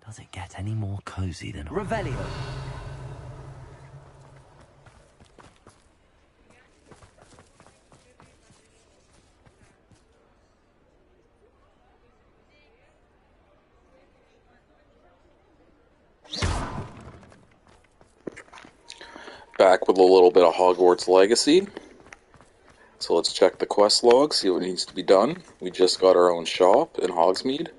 Does it get any more cozy than... Revelio. Back with a little bit of Hogwarts Legacy. So let's check the quest log, see what needs to be done. We just got our own shop in Hogsmeade.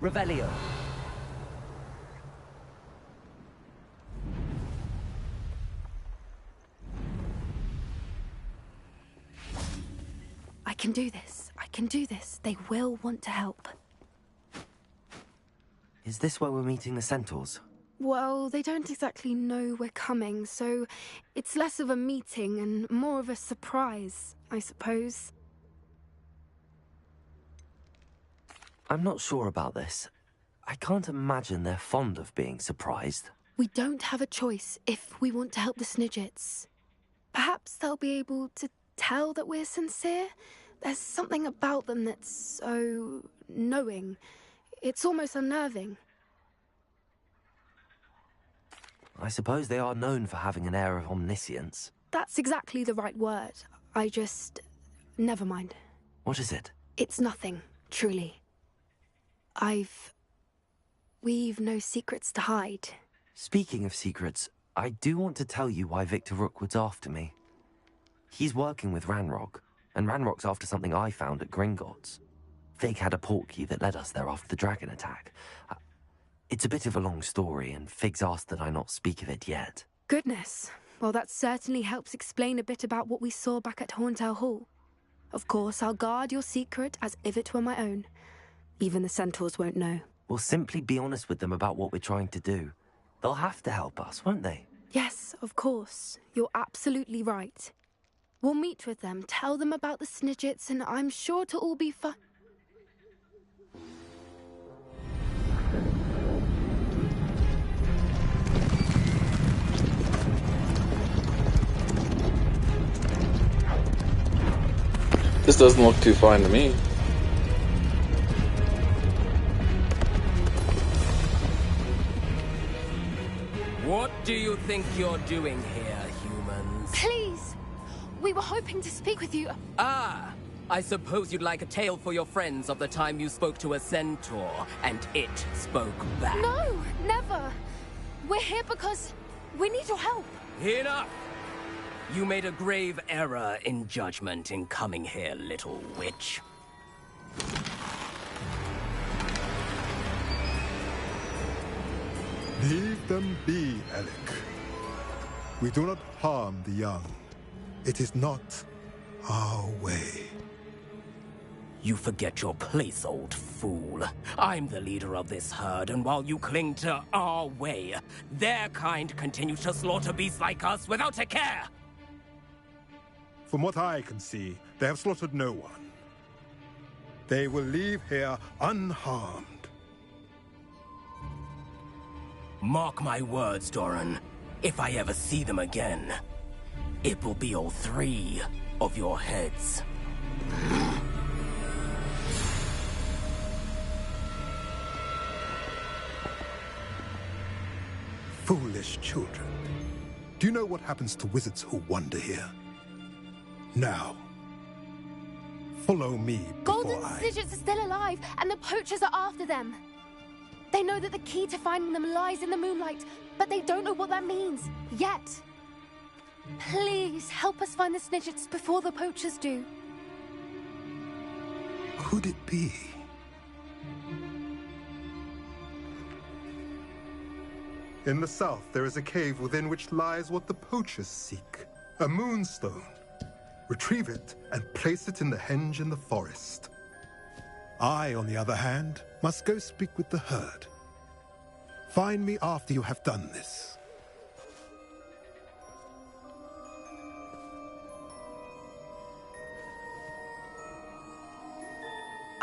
Revelio. I can do this. I can do this. They will want to help. Is this where we're meeting the centaurs? Well, they don't exactly know we're coming, so it's less of a meeting and more of a surprise, I suppose. I'm not sure about this. I can't imagine they're fond of being surprised. We don't have a choice if we want to help the Snidgets. Perhaps they'll be able to tell that we're sincere. There's something about them that's so knowing. It's almost unnerving. I suppose they are known for having an air of omniscience. That's exactly the right word. Never mind. What is it? It's nothing, truly. We've no secrets to hide. Speaking of secrets, I do want to tell you why Victor Rookwood's after me. He's working with Ranrock, and Ranrock's after something I found at Gringotts. Fig had a portkey that led us there after the dragon attack. It's a bit of a long story, and Fig's asked that I not speak of it yet. Goodness. Well, that certainly helps explain a bit about what we saw back at Horntail Hall. Of course, I'll guard your secret as if it were my own. Even the centaurs won't know. We'll simply be honest with them about what we're trying to do. They'll have to help us, won't they? Yes, of course. You're absolutely right. We'll meet with them, tell them about the Snidgets, and I'm sure it'll all be fun. This doesn't look too fine to me. What do you think you're doing here, humans? Please! We were hoping to speak with you. Ah! I suppose you'd like a tale for your friends of the time you spoke to a centaur, and it spoke back. No, never! We're here because we need your help. Enough! You made a grave error in judgment in coming here, little witch. Leave them be, Alec. We do not harm the young. It is not our way. You forget your place, old fool. I'm the leader of this herd, and while you cling to our way, their kind continue to slaughter beasts like us without a care! From what I can see, they have slaughtered no one. They will leave here unharmed. Mark my words, Doran. If I ever see them again, it will be all 3 of your heads. Foolish children. Do you know what happens to wizards who wander here? Now, follow me before Golden I... Snidgets are still alive, and the poachers are after them. They know that the key to finding them lies in the moonlight, but they don't know what that means, yet. Please, help us find the Snidgets before the poachers do. could it be? In the south, there is a cave within which lies what the poachers seek. A moonstone. Retrieve it and place it in the henge in the forest. I, on the other hand, must go speak with the herd. Find me after you have done this.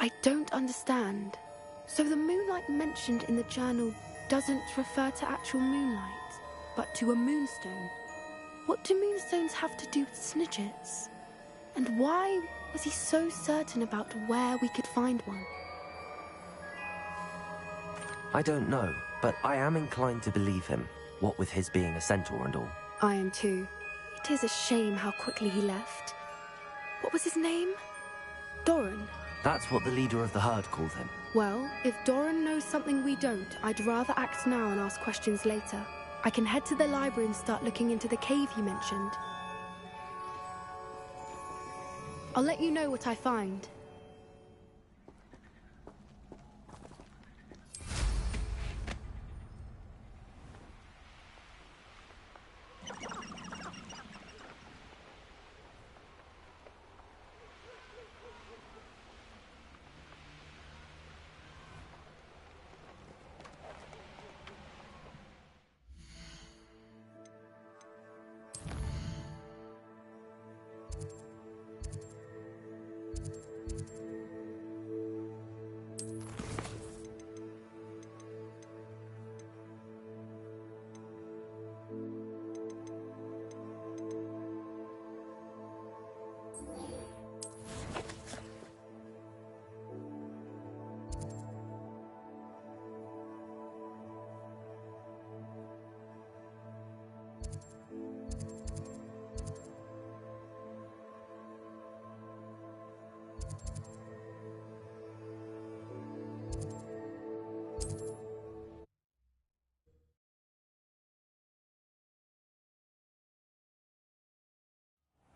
I don't understand. So the moonlight mentioned in the journal doesn't refer to actual moonlight, but to a moonstone. What do moonstones have to do with Snidgets? And why was he so certain about where we could find one? I don't know, but I am inclined to believe him, what with his being a centaur and all. I am too. It is a shame how quickly he left. What was his name? Doran. That's what the leader of the herd called him. Well, if Doran knows something we don't, I'd rather act now and ask questions later. I can head to the library and start looking into the cave you mentioned. I'll let you know what I find.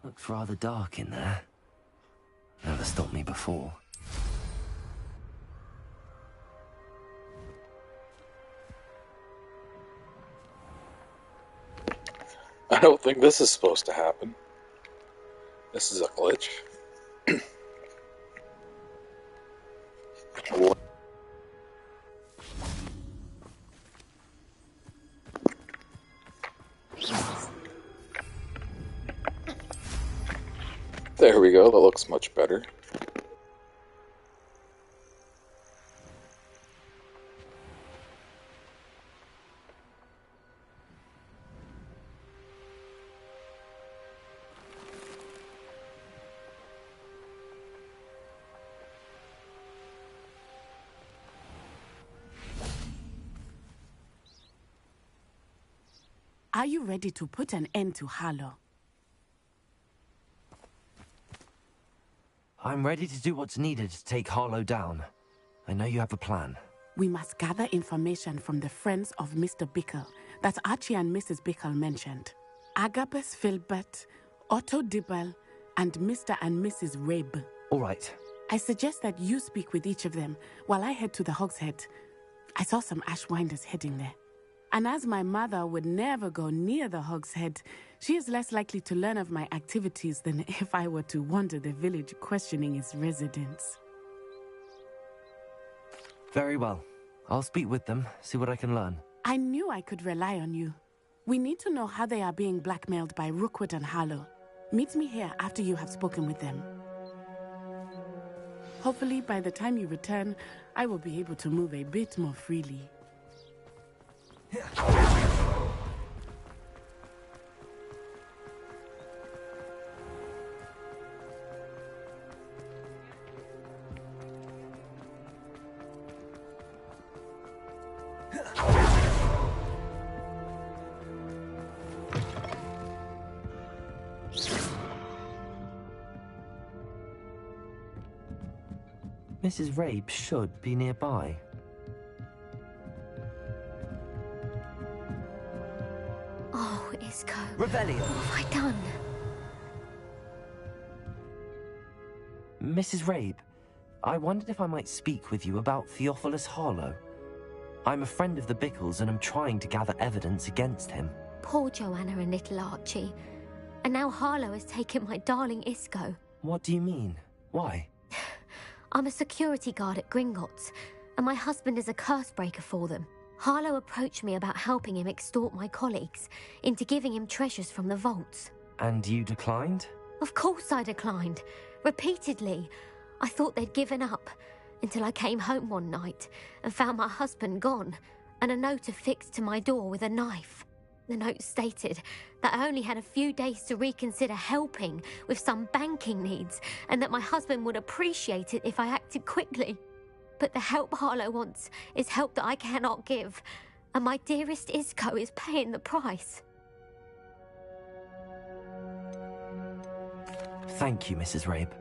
Looks rather dark in there. Never stopped me before. I don't think this is supposed to happen. This is a glitch. There we go, that looks much better. Are you ready to put an end to Harlow? I'm ready to do what's needed to take Harlow down. I know you have a plan. We must gather information from the friends of Mr. Bickle that Archie and Mrs. Bickle mentioned. Agabus Filbert, Otto Dibble, and Mr. and Mrs. Rabe. All right. I suggest that you speak with each of them while I head to the Hogshead. I saw some Ashwinders heading there. And as my mother would never go near the Hogshead, she is less likely to learn of my activities than if I were to wander the village questioning its residents. Very well. I'll speak with them, see what I can learn. I knew I could rely on you. We need to know how they are being blackmailed by Rookwood and Harlow. Meet me here after you have spoken with them. Hopefully, by the time you return, I will be able to move a bit more freely. Mrs. Rabe should be nearby. Oh, Isco. Rebellion! What have I done? Mrs. Rabe, I wondered if I might speak with you about Theophilus Harlow. I'm a friend of the Bickles and I'm trying to gather evidence against him. Poor Joanna and little Archie. And now Harlow has taken my darling Isco. What do you mean? Why? I'm a security guard at Gringotts, and my husband is a curse breaker for them. Harlow approached me about helping him extort my colleagues into giving him treasures from the vaults. And you declined? Of course I declined. Repeatedly. I thought they'd given up, until I came home one night and found my husband gone, and a note affixed to my door with a knife. The note stated that I only had a few days to reconsider helping with some banking needs, and that my husband would appreciate it if I acted quickly. But the help Harlow wants is help that I cannot give, and my dearest Isco is paying the price. Thank you, Mrs. Rabe.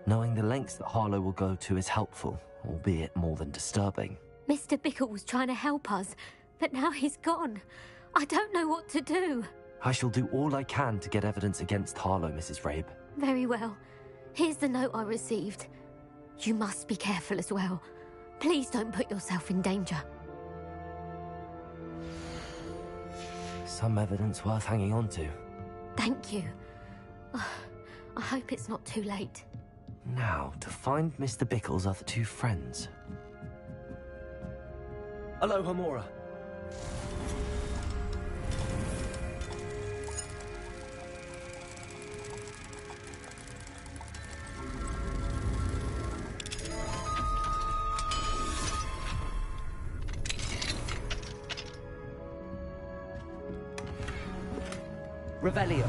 Knowing the lengths that Harlow will go to is helpful, albeit more than disturbing. Mr. Bickle was trying to help us, but now he's gone. I don't know what to do. I shall do all I can to get evidence against Harlow, Mrs. Rabe. Very well. Here's the note I received. You must be careful as well. Please don't put yourself in danger. Some evidence worth hanging on to. Thank you. I hope it's not too late. Now, to find Mr. Bickle's other two friends. Hello, Hamora. Revelio.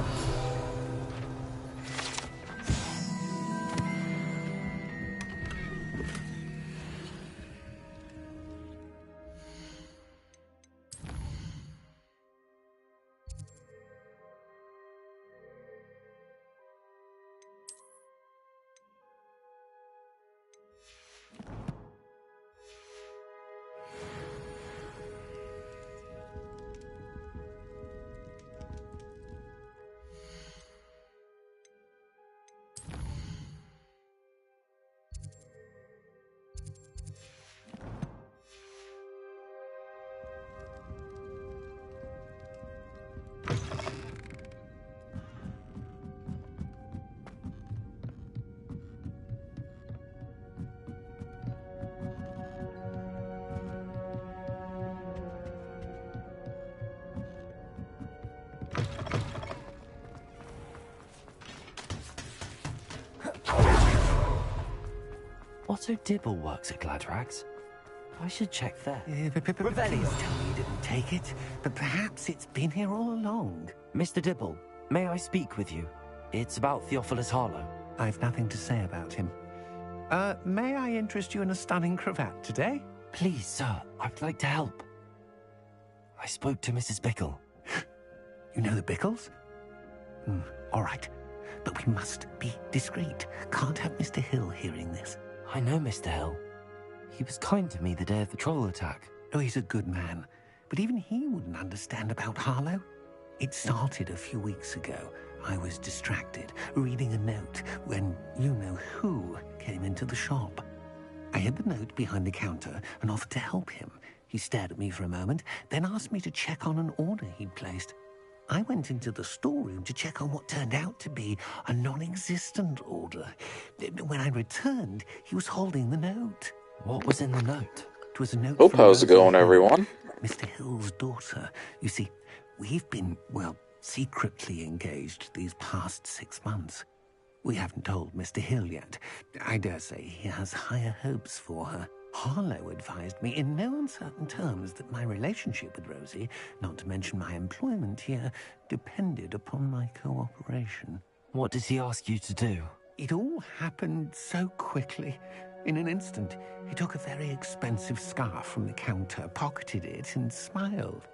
Otto Dibble works at Gladrags. I should check there. Please tell me you didn't take it, but perhaps it's been here all along. Mr. Dibble, may I speak with you? It's about Theophilus Harlow. I've nothing to say about him. May I interest you in a stunning cravat today? Please, sir, I'd like to help. I spoke to Mrs. Bickle. You know the Bickles? All right, but we must be discreet. Can't have Mr. Hill hearing this. I know Mr. Hill. He was kind to me the day of the troll attack. Oh, he's a good man, but even he wouldn't understand about Harlow. It started a few weeks ago. I was distracted, reading a note, when you-know-who came into the shop. I hid the note behind the counter and offered to help him. He stared at me for a moment, then asked me to check on an order he'd placed. I went into the storeroom to check on what turned out to be a non-existent order. When I returned, he was holding the note. What was in the note? It was a note Hope, from how's it going, everyone? Mr. Hill's daughter. You see, we've been, well, secretly engaged these past 6 months. We haven't told Mr. Hill yet. I dare say he has higher hopes for her. Harlow advised me in no uncertain terms that my relationship with Rosie, not to mention my employment here, depended upon my cooperation. What does he ask you to do? It all happened so quickly. In an instant, he took a very expensive scarf from the counter, pocketed it, and smiled.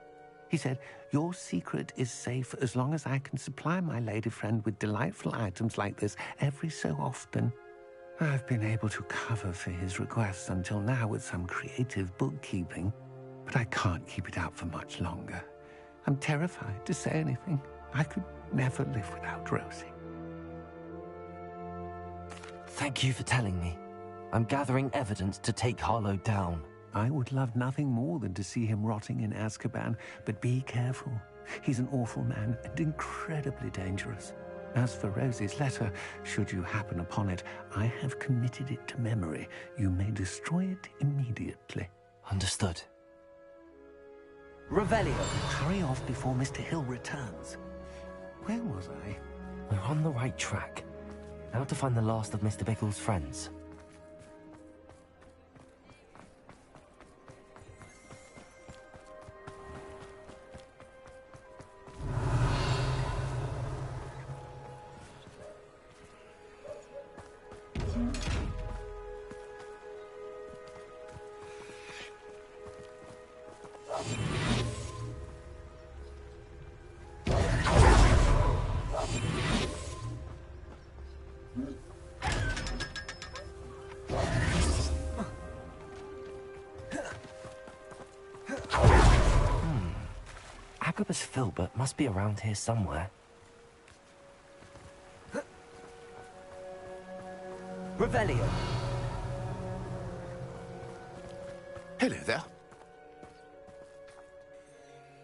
He said, "Your secret is safe as long as I can supply my lady friend with delightful items like this every so often." I've been able to cover for his requests until now with some creative bookkeeping, but I can't keep it out for much longer. I'm terrified to say anything. I could never live without Rosie. Thank you for telling me. I'm gathering evidence to take Harlow down. I would love nothing more than to see him rotting in Azkaban, but be careful. He's an awful man and incredibly dangerous. As for Rosie's letter, should you happen upon it, I have committed it to memory. You may destroy it immediately. Understood. Revelio! Hurry off before Mr. Hill returns. Where was I? We're on the right track. Now to find the last of Mr. Bickle's friends. Agabus Filbert must be around here somewhere. Revelio! Hello there.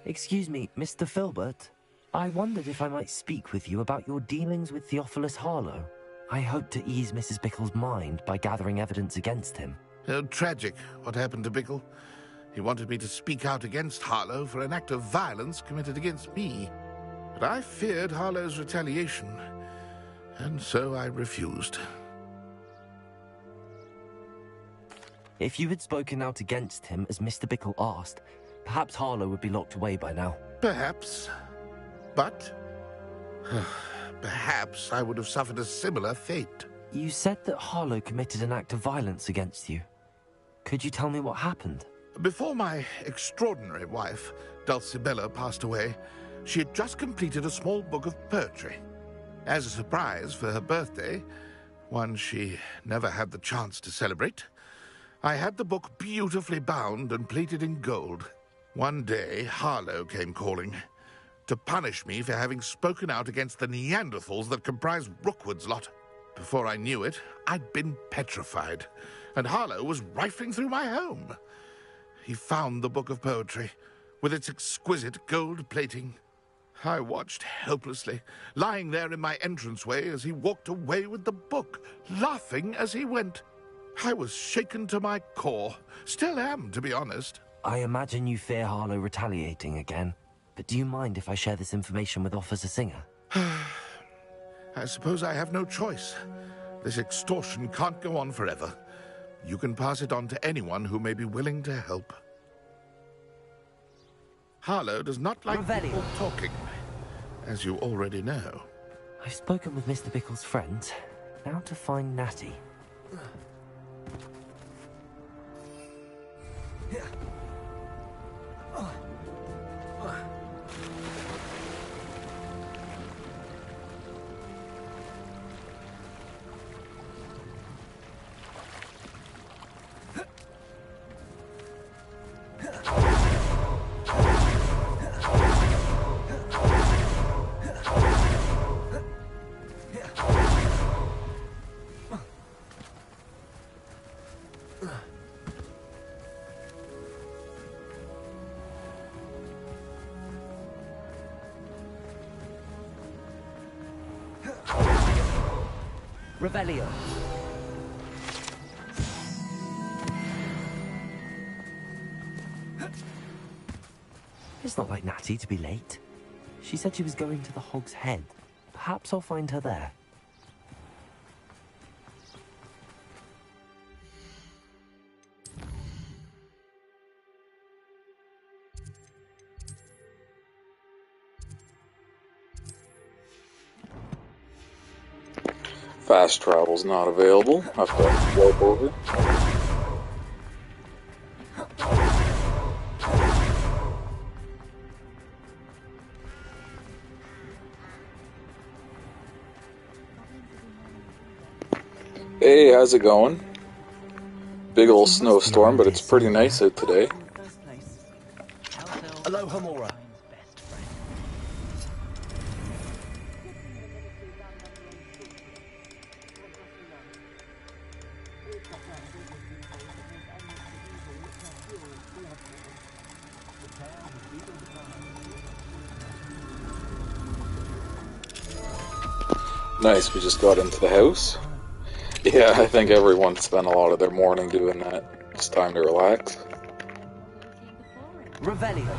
Excuse me, Mr. Filbert. I wondered if I might speak with you about your dealings with Theophilus Harlow. I hope to ease Mrs. Bickle's mind by gathering evidence against him. Tragic, what happened to Bickle. He wanted me to speak out against Harlow for an act of violence committed against me. But I feared Harlow's retaliation, and so I refused. If you had spoken out against him as Mr. Bickle asked, perhaps Harlow would be locked away by now. Perhaps. But perhaps I would have suffered a similar fate. You said that Harlow committed an act of violence against you. Could you tell me what happened? Before my extraordinary wife, Dulcibella, passed away, she had just completed a small book of poetry. As a surprise for her birthday, one she never had the chance to celebrate, I had the book beautifully bound and plated in gold. One day, Harlow came calling to punish me for having spoken out against the Neanderthals that comprise Rookwood's lot. Before I knew it, I'd been petrified, and Harlow was rifling through my home. He found the book of poetry, with its exquisite gold plating. I watched helplessly, lying there in my entranceway as he walked away with the book, laughing as he went. I was shaken to my core. Still am, to be honest. I imagine you fear Harlow retaliating again, but do you mind if I share this information with Officer Singer? I suppose I have no choice. This extortion can't go on forever. You can pass it on to anyone who may be willing to help. Harlow does not like people talking, as you already know. I've spoken with Mr. Bickle's friend. Now to find Natty. Revelio. It's not like Natty to be late. She said she was going to the Hog's Head. Perhaps I'll find her there. Fast travel's not available. Have to warp over. Hey, how's it going? Big ol' snowstorm, but it's pretty nice out today. Hello, Hamora. Nice, we just got into the house. Yeah, I think everyone spent a lot of their morning doing that. It's time to relax. Revelio.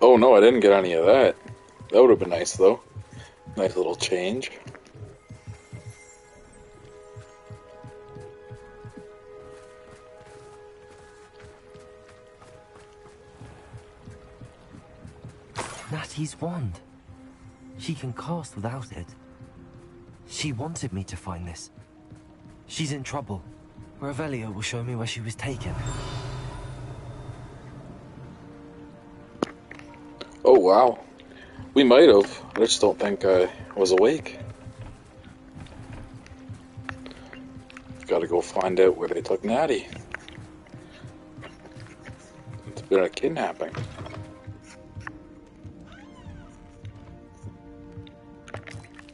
Oh no, I didn't get any of that. That would have been nice though. Nice little change. Natty's wand. She can cast without it. She wanted me to find this. She's in trouble. Revelio will show me where she was taken. Oh wow. We might have. I just don't think I was awake. Gotta go find out where they took Natty. It's been a kidnapping.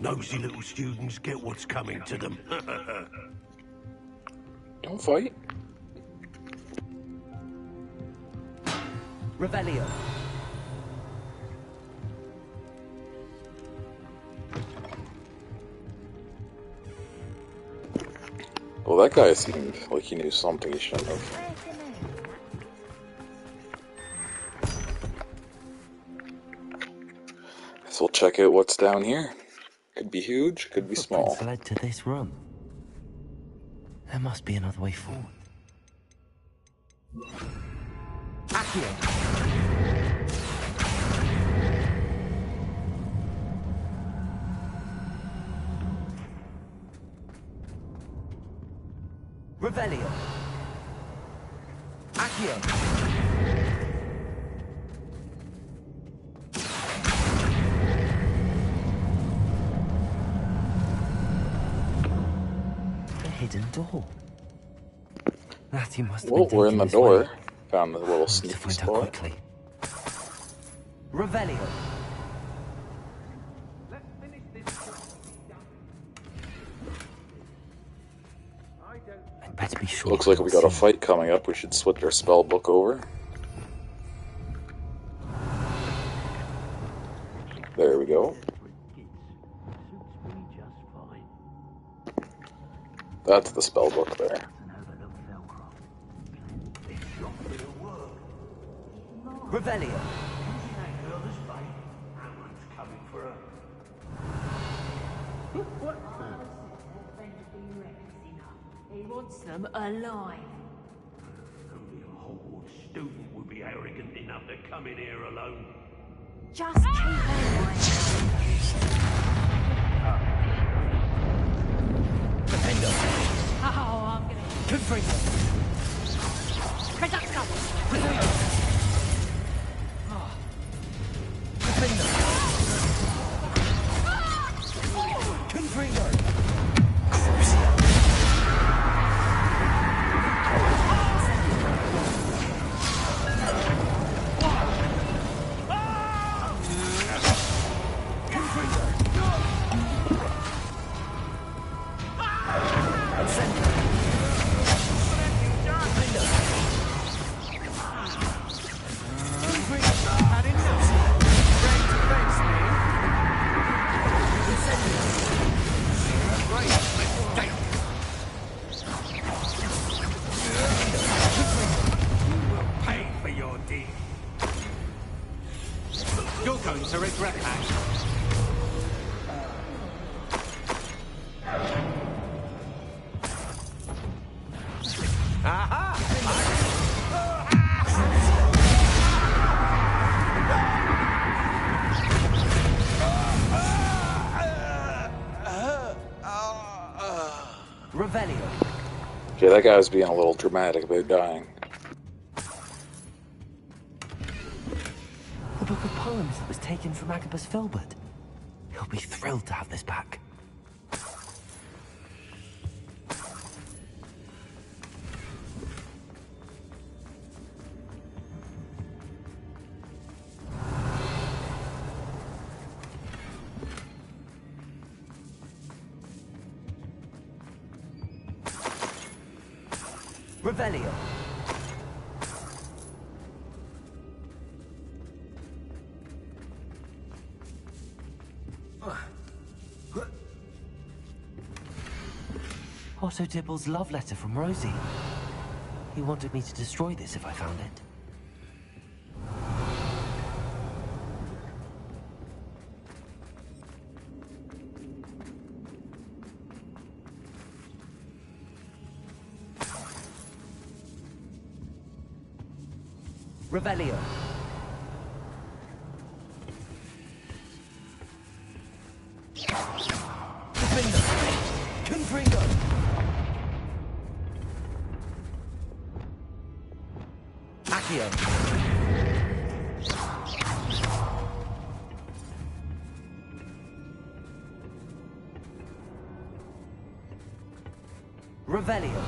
Nosy little students get what's coming to them. Don't fight. Revelio. Well, that guy seemed like he knew something he shouldn't have. Guess we'll check out what's down here. Could be huge, could be small. Footprints led to this room. There must be another way forward. Accio. Revelio. Accio. A hidden door. Natty must have Well, been we're in taken the this door. way. Found the little I need to sneaky find her spot. quickly. Revelio. I'd better be sure. Looks like we got a fight coming up. We should switch our spell book over. There we go. That's the spell book there. Revelio. He wants them alive. Only a Hogwarts student would be arrogant enough to come in here alone. Just keep an eye. Defender. Oh, I'm gonna... Confringo. Reducto! Defender. Confringo. You're going to regret that. Revelio. Okay, that guy was being a little dramatic about dying. The Book book of poems that was taken from Agabus Filbert. He'll be thrilled to have this back. Revelio. Otto Dibble's love letter from Rosie. He wanted me to destroy this if I found it. Revelio. Confringo. Accio. Revelio.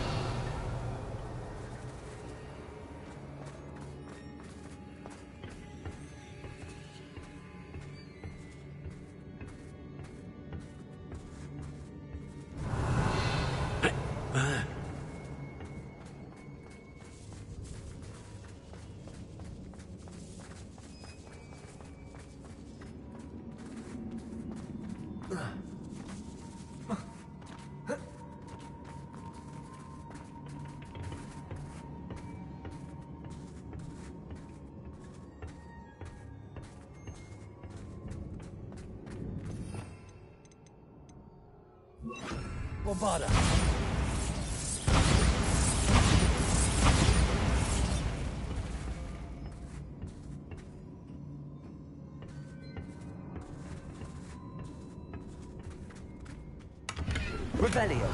Bombarda. Revelio.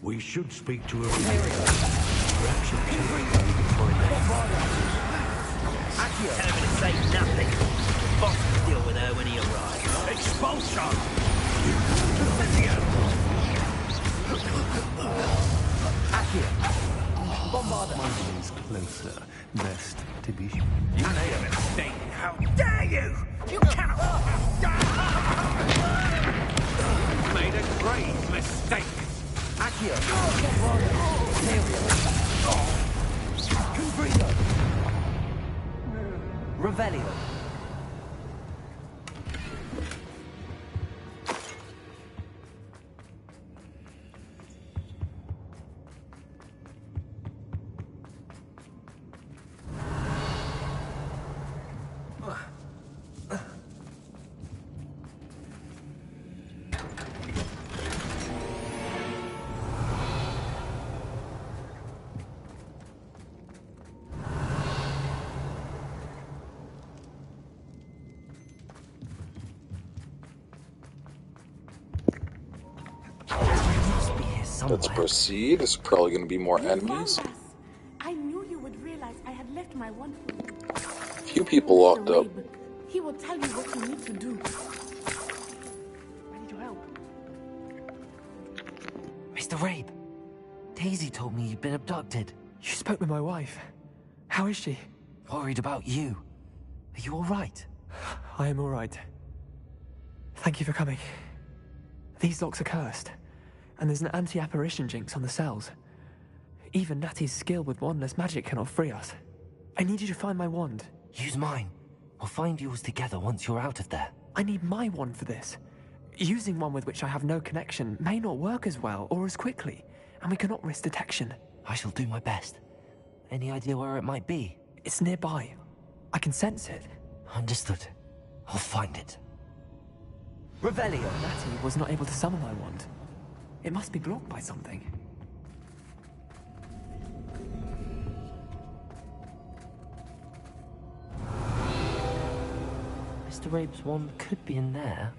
We should speak to her. Perhaps she'll tell us how we can find that. Tell him to say nothing. The boss will deal with her when he arrives. Expulsion! Accio. Bombarda. Mine is closer. Best to be sure. You made a mistake. How dare you! You cannot... Made a grave mistake. Accio. Confringo. Revelio. Let's proceed. There's probably going to be more enemies. I knew you would realize I had left my one for you. Few people locked up. He will tell you what you need to do. I need your help. Mr. Rabe, Daisy told me you'd been abducted. You spoke with my wife. How is she? Worried about you. Are you all right? I am all right. Thank you for coming. These locks are cursed, and there's an anti-apparition jinx on the cells. Even Natty's skill with wandless magic cannot free us. I need you to find my wand. Use mine. We'll find yours together once you're out of there. I need my wand for this. Using one with which I have no connection may not work as well or as quickly, and we cannot risk detection. I shall do my best. Any idea where it might be? It's nearby. I can sense it. Understood. I'll find it. Revelio! Natty was not able to summon my wand. It must be blocked by something. Mr. Rabe's wand could be in there.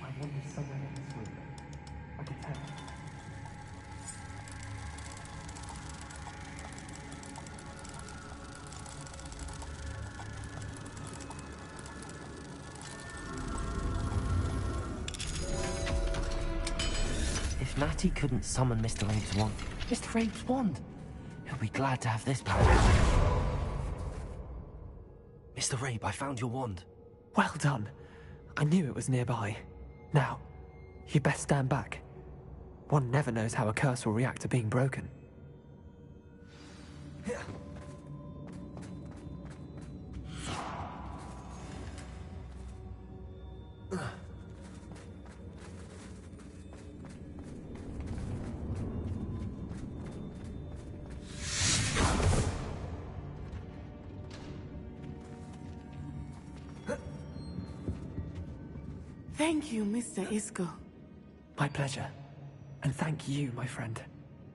My wand is somewhere in this room. I can tell. If Natty couldn't summon Mr. Rabe's wand, Mr. Rabe's wand! He'll be glad to have this back. Mr. Rabe, I found your wand. Well done. I knew it was nearby. Now, you best stand back. One never knows how a curse will react to being broken. Thank you, Mr. Isco. My pleasure. And thank you, my friend.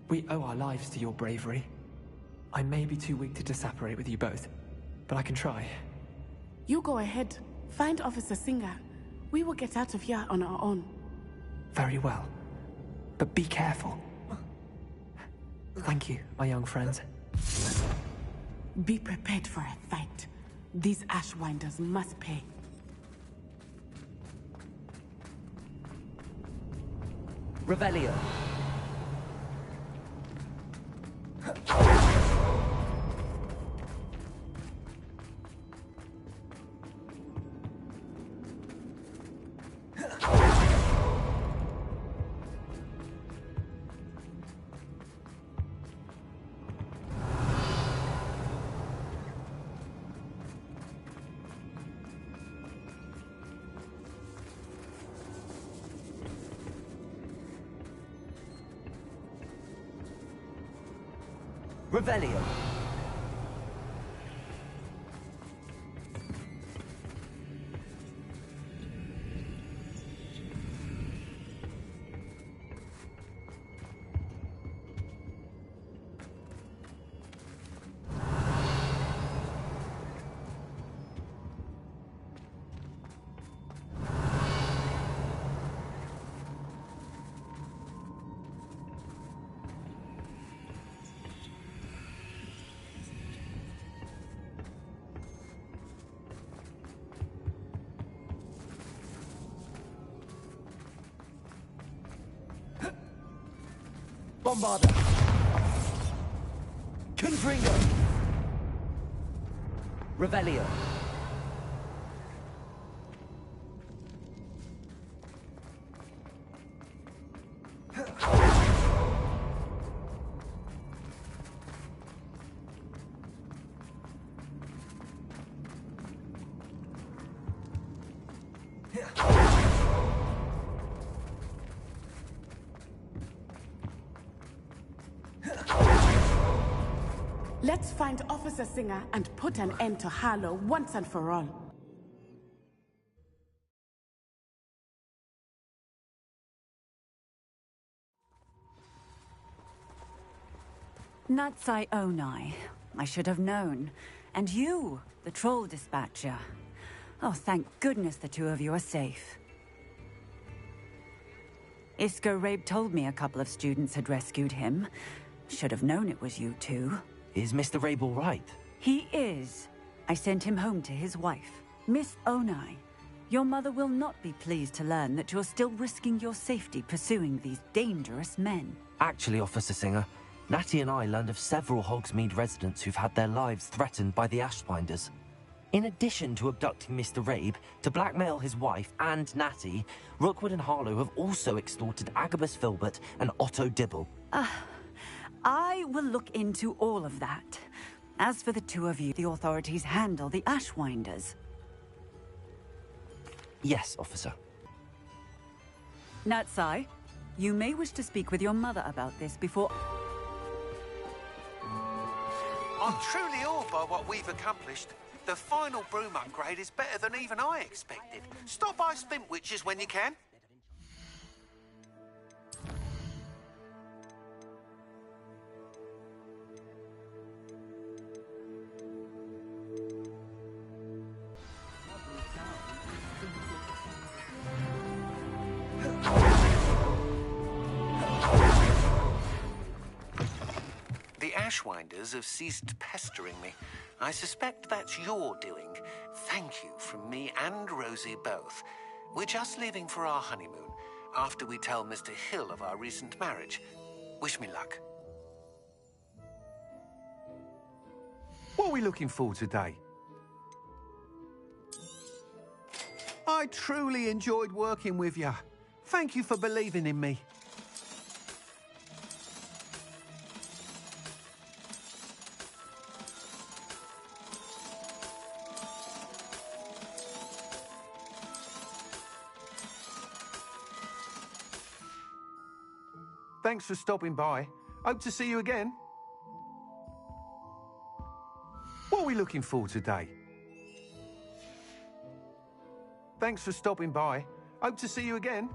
We owe our lives to your bravery. I may be too weak to disapparate with you both, but I can try. You go ahead. Find Officer Singer. We will get out of here on our own. Very well. But be careful. Thank you, my young friends. Be prepared for a fight. These Ashwinders must pay. Revelio. Revelio. Bombarda. Confringo. Revelio. Let's find Officer Singer and put an end to Harlow once and for all. Natsai Onai. I should have known. And you, the troll dispatcher. Oh, thank goodness the two of you are safe. Isco Rabe told me a couple of students had rescued him. Should have known it was you two. Is Mr. Rabe all right? He is. I sent him home to his wife. Miss Onai, your mother will not be pleased to learn that you're still risking your safety pursuing these dangerous men. Actually, Officer Singer, Natty and I learned of several Hogsmeade residents who've had their lives threatened by the Ashwinders. In addition to abducting Mr. Rabe to blackmail his wife and Natty, Rookwood and Harlow have also extorted Agabus Filbert and Otto Dibble. I will look into all of that. As for the two of you, the authorities handle the Ashwinders. Yes, officer. Natsai, You may wish to speak with your mother about this before... I'm truly awed by what we've accomplished. The final broom upgrade is better than even I expected. Stop by Spintwitches when you can. The Ashwinders have ceased pestering me. I suspect that's your doing. Thank you from me and Rosie both. We're just leaving for our honeymoon, after we tell Mr. Hill of our recent marriage. Wish me luck. What are we looking for today? I truly enjoyed working with you. Thank you for believing in me. Thanks for stopping by. Hope to see you again. What are we looking for today? Thanks for stopping by. Hope to see you again.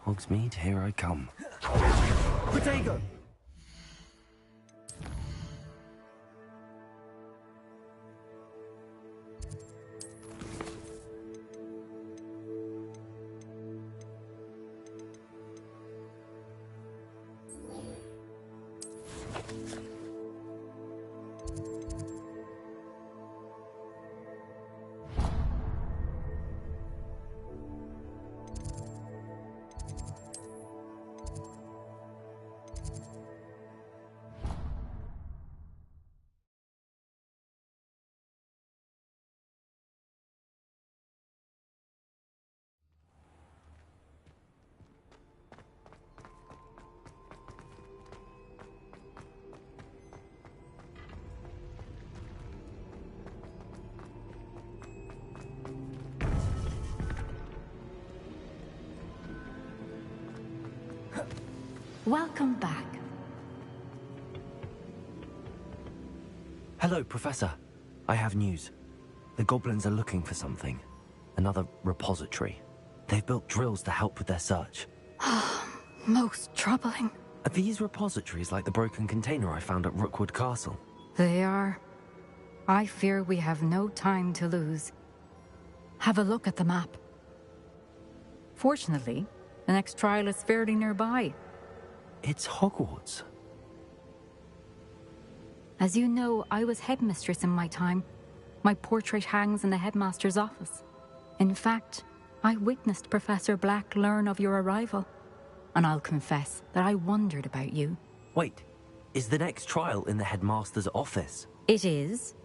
Hogsmeade, here I come. Protego! Welcome back. Hello, Professor. I have news. The goblins are looking for something. Another repository. They've built drills to help with their search. Most troubling. Are these repositories like the broken container I found at Rookwood Castle? They are. I fear we have no time to lose. Have a look at the map. Fortunately, the next trial is fairly nearby. It's Hogwarts. As you know, I was headmistress in my time. My portrait hangs in the headmaster's office. In fact, I witnessed Professor Black learn of your arrival. And I'll confess that I wondered about you. Wait, is the next trial in the headmaster's office? It is.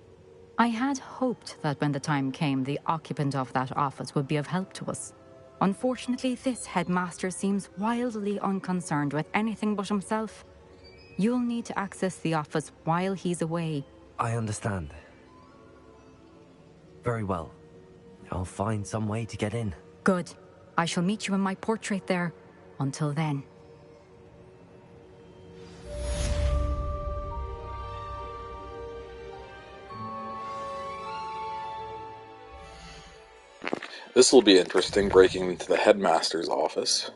I had hoped that when the time came, the occupant of that office would be of help to us. Unfortunately, this headmaster seems wildly unconcerned with anything but himself. You'll need to access the office while he's away. I understand. Very well. I'll find some way to get in. Good. I shall meet you in my portrait there. Until then. This will be interesting, breaking into the headmaster's office.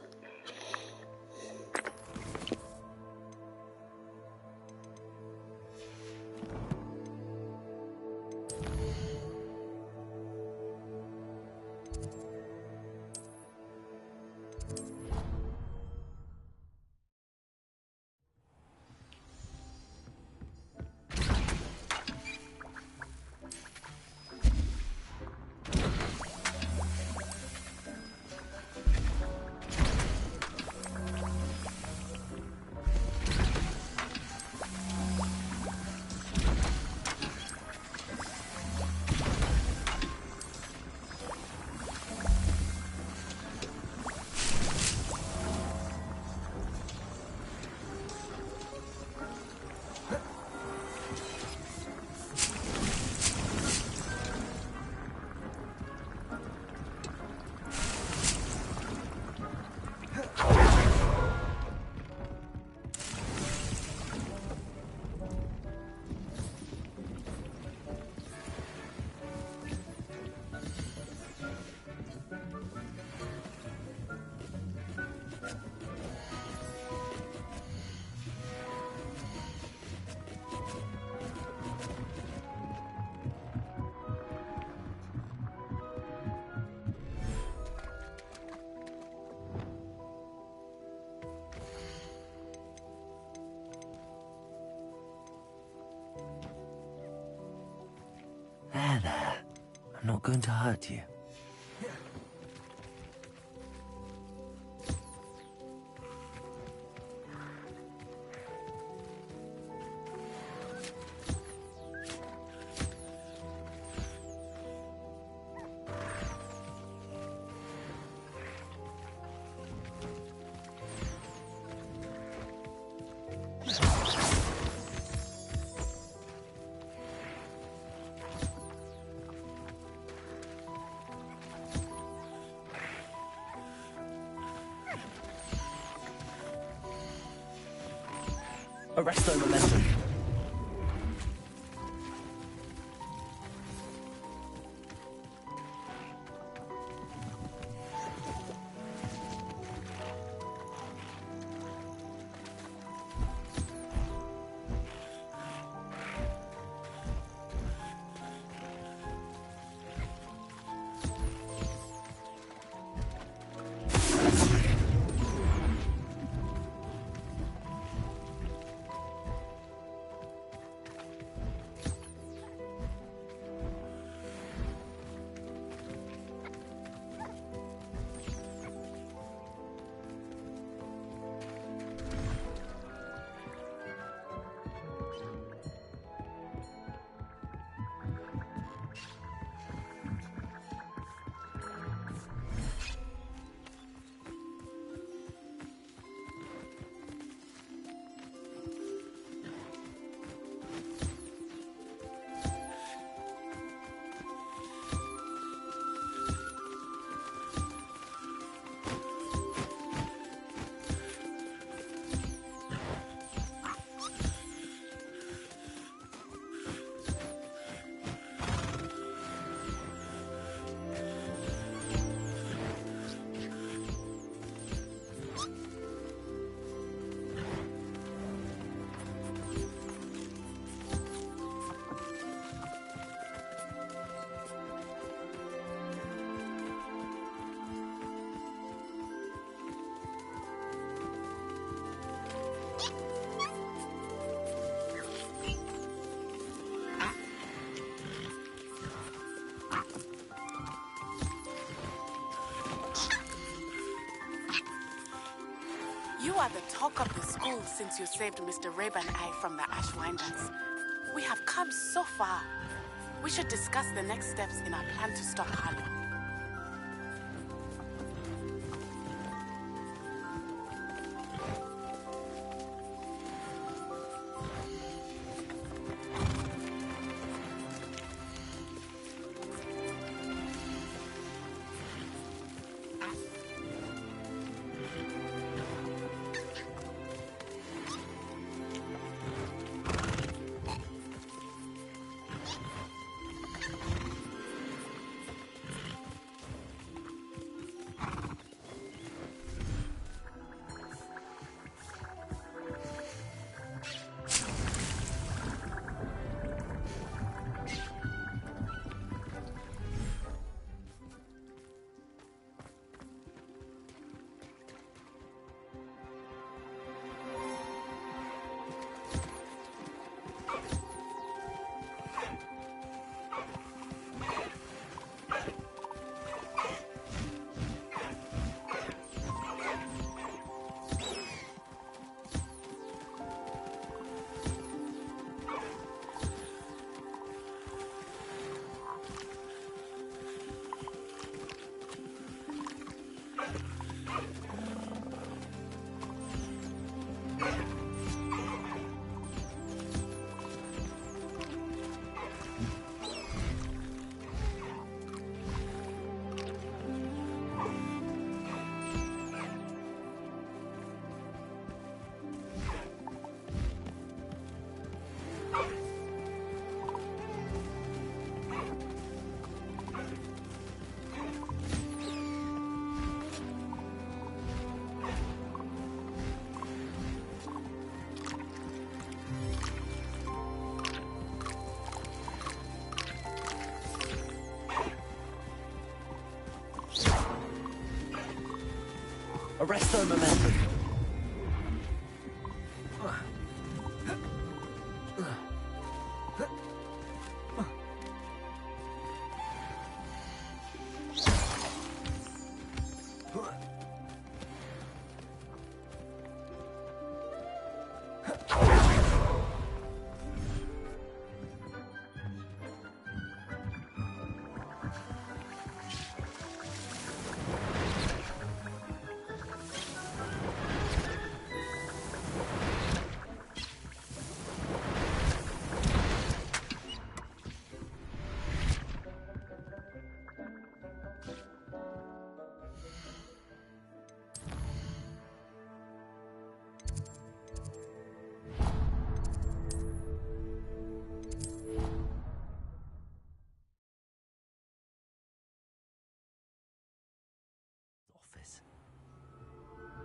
There. I'm not going to hurt you. Arresto momentum. You are the talk of the school since you saved Mr. Rab and I from the Ashwinders. We have come so far. We should discuss the next steps in our plan to stop Harlow. Arresto momentum.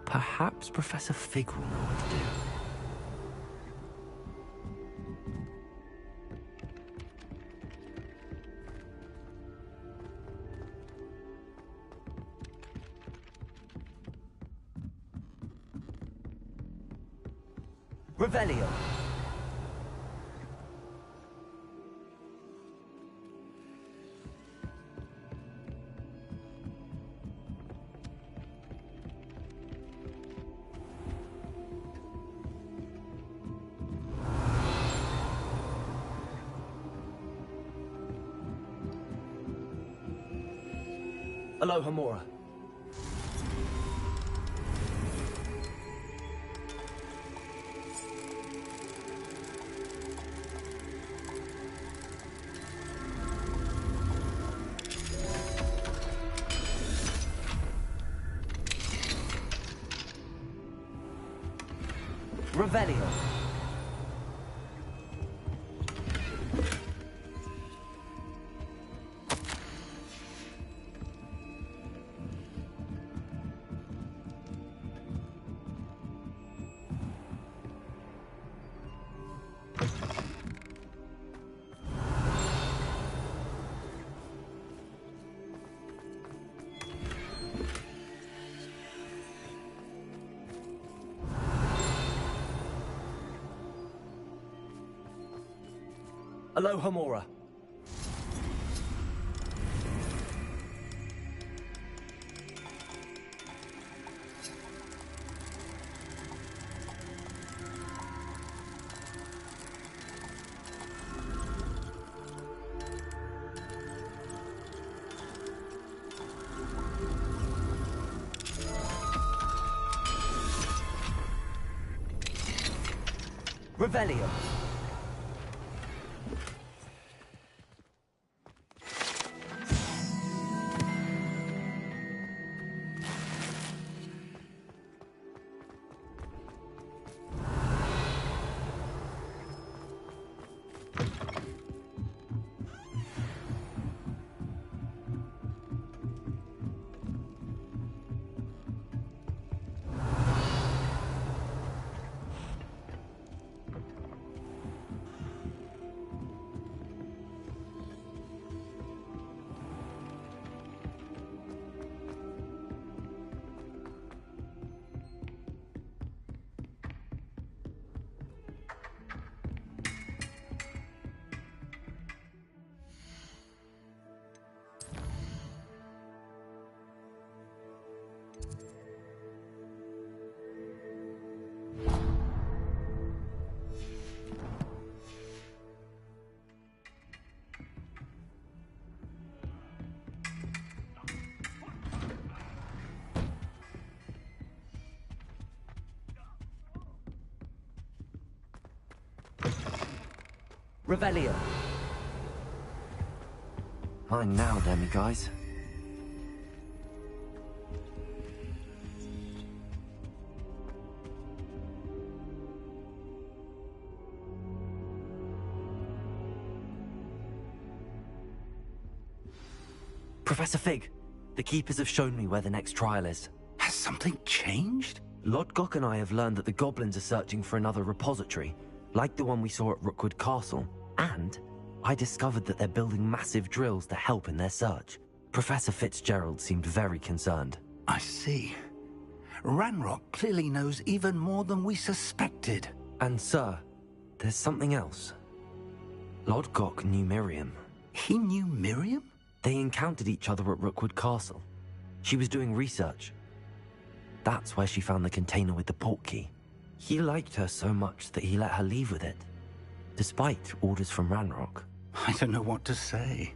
Perhaps Professor Fig will know what to do. Revelio. Aloha Mora. Revelio. Aloha Mora. Revelio. Revelio. Fine now, demi guys. Professor Fig, the Keepers have shown me where the next trial is. Has something changed? Lodgok and I have learned that the goblins are searching for another repository, like the one we saw at Rookwood Castle. And I discovered that they're building massive drills to help in their search. Professor Fitzgerald seemed very concerned. I see. Ranrock clearly knows even more than we suspected. And sir, there's something else. Lodgok knew Miriam. He knew Miriam? They encountered each other at Rookwood Castle. She was doing research. That's where she found the container with the portkey. He liked her so much that he let her leave with it, despite orders from Ranrock. I don't know what to say.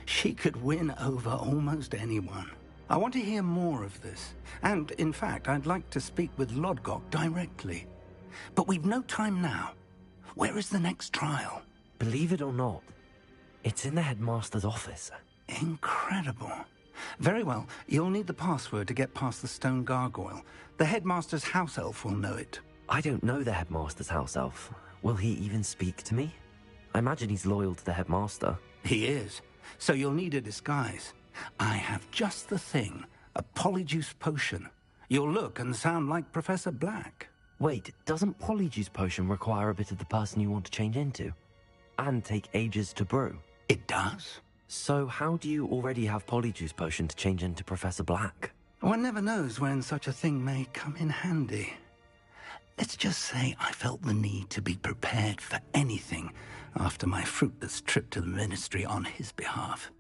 She could win over almost anyone. I want to hear more of this. And, in fact, I'd like to speak with Lodgok directly. But we've no time now. Where is the next trial? Believe it or not, it's in the headmaster's office. Incredible. Very well. You'll need the password to get past the stone gargoyle. The headmaster's house elf will know it. I don't know the headmaster's house elf. Will he even speak to me? I imagine he's loyal to the headmaster. He is. So you'll need a disguise. I have just the thing. A polyjuice potion. You'll look and sound like Professor Black. Wait, doesn't polyjuice potion require a bit of the person you want to change into? And take ages to brew? It does. So how do you already have polyjuice potion to change into Professor Black? One never knows when such a thing may come in handy. Let's just say I felt the need to be prepared for anything after my fruitless trip to the Ministry on his behalf.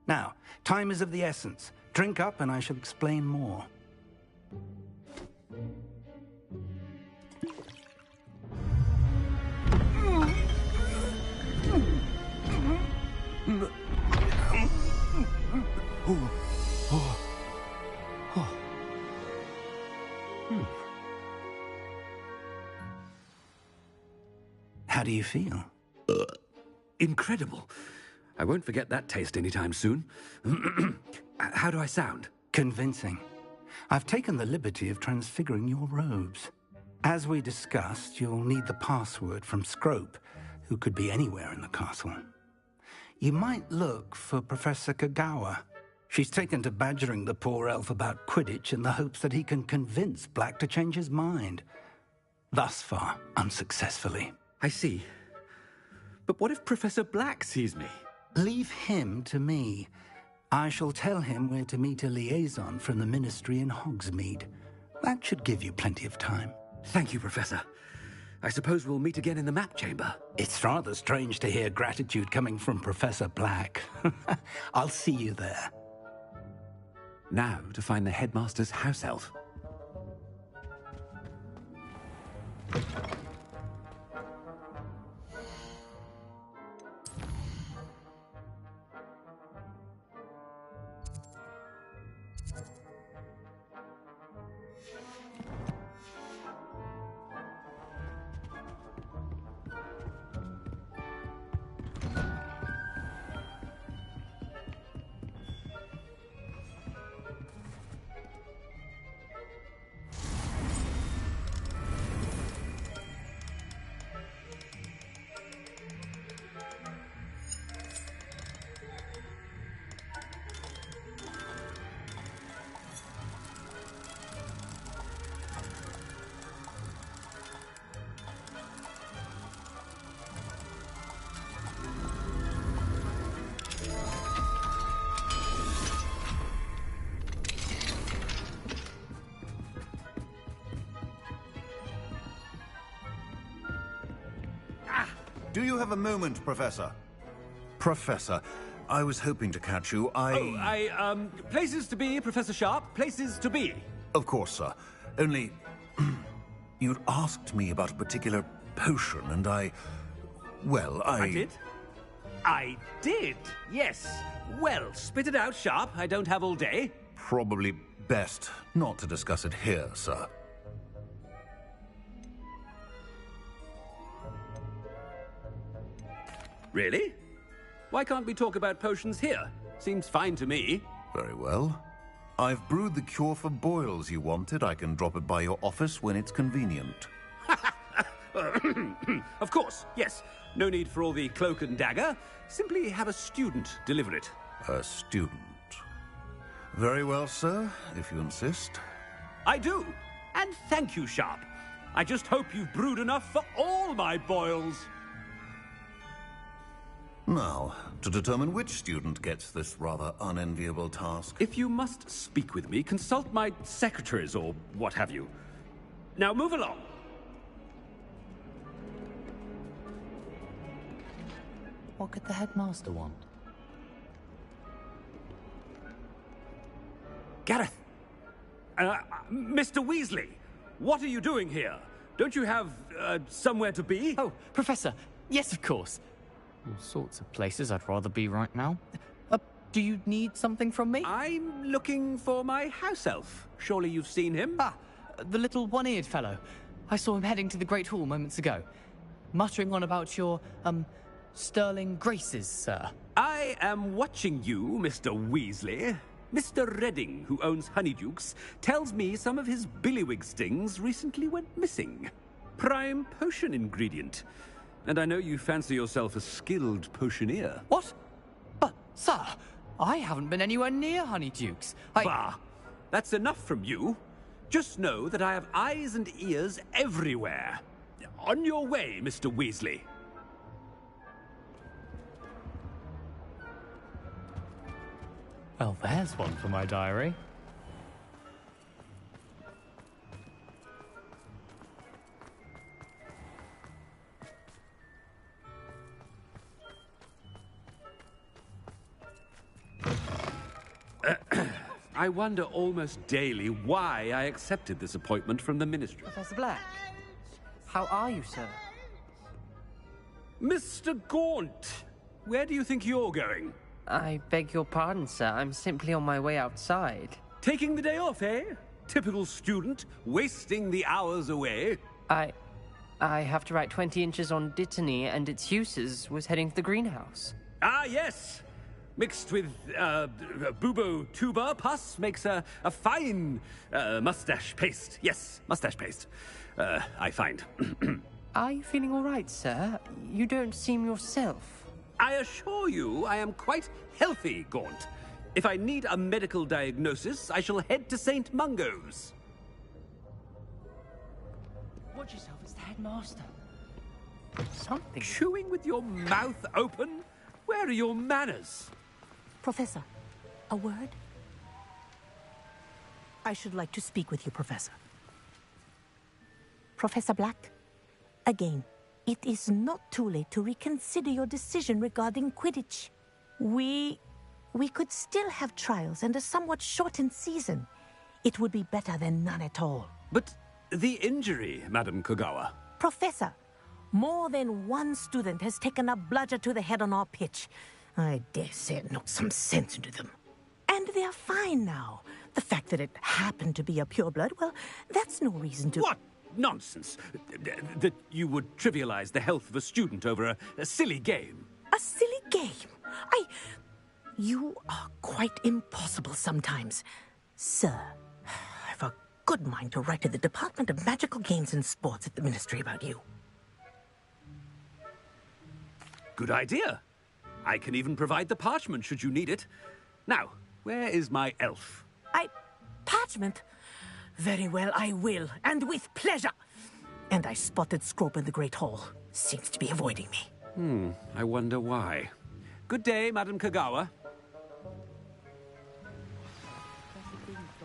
Now, time is of the essence. Drink up and I shall explain more. How do you feel? Incredible. I won't forget that taste anytime soon. How do I sound? Convincing. I've taken the liberty of transfiguring your robes. As we discussed, you'll need the password from Scrope, who could be anywhere in the castle. You might look for Professor Kagawa. She's taken to badgering the poor elf about Quidditch in the hopes that he can convince Black to change his mind. Thus far, unsuccessfully. I see. But what if Professor Black sees me? Leave him to me. I shall tell him where to meet a liaison from the Ministry in Hogsmeade. That should give you plenty of time. Thank you, Professor. I suppose we'll meet again in the map chamber. It's rather strange to hear gratitude coming from Professor Black. I'll see you there. Now to find the headmaster's house elf. Do you have a moment, Professor? Professor, I was hoping to catch you. Places to be, Professor Sharp. Places to be. Of course, sir. Only, you'd asked me about a particular potion, and I did? I did, yes. Well, spit it out, Sharp. I don't have all day. Probably best not to discuss it here, sir. Really? Why can't we talk about potions here? Seems fine to me. Very well. I've brewed the cure for boils you wanted. I can drop it by your office when it's convenient. Of course, yes. No need for all the cloak and dagger. Simply have a student deliver it. A student. Very well, sir, if you insist. I do. And thank you, Sharp. I just hope you've brewed enough for all my boils. Now, to determine which student gets this rather unenviable task. If you must speak with me, consult my secretaries or what have you. Now move along. What could the headmaster want? Gareth! Mr. Weasley, what are you doing here? Don't you have, somewhere to be? Oh, Professor, yes, of course. All sorts of places I'd rather be right now. Do you need something from me? I'm looking for my house elf. Surely you've seen him? Ah, the little one-eared fellow. I saw him heading to the Great Hall moments ago, muttering on about your, sterling graces, sir. I am watching you, Mr. Weasley. Mr. Redding, who owns Honeydukes, tells me some of his billywig stings recently went missing. Prime potion ingredient. And I know you fancy yourself a skilled potioneer. What? But, sir, I haven't been anywhere near Honeydukes. Bah! That's enough from you. Just know that I have eyes and ears everywhere. On your way, Mr. Weasley. Well, there's one for my diary. I wonder almost daily why I accepted this appointment from the Ministry. Professor Black, how are you, sir? Mr. Gaunt, where do you think you're going? I beg your pardon, sir. I'm simply on my way outside. Taking the day off, eh? Typical student, wasting the hours away. I have to write 20 inches on Dittany and its uses. Was heading to the greenhouse. Ah, yes! Mixed with, bubo tuber pus makes a fine, mustache paste. Yes, mustache paste. I find. Are you feeling all right, sir? You don't seem yourself. I assure you I am quite healthy, Gaunt. If I need a medical diagnosis, I shall head to St. Mungo's. Watch yourself, it's the headmaster. Something. Chewing with your mouth open? Where are your manners? Professor, a word? I should like to speak with you, Professor. Professor Black, again, it is not too late to reconsider your decision regarding Quidditch. We could still have trials and a somewhat shortened season. It would be better than none at all. But the injury, Madam Kogawa. Professor, more than one student has taken a bludger to the head on our pitch. I dare say it knocked some sense into them. And they're fine now. The fact that it happened to be a pureblood, well, that's no reason to... What nonsense! That you would trivialize the health of a student over a silly game. A silly game? You are quite impossible sometimes. Sir, I've a good mind to write to the Department of Magical Games and Sports at the Ministry about you. Good idea. I can even provide the parchment should you need it. Now, where is my elf? Parchment? Very well, I will, and with pleasure. And I spotted Scrope in the Great Hall. Seems to be avoiding me. I wonder why. Good day, Madam Kogawa.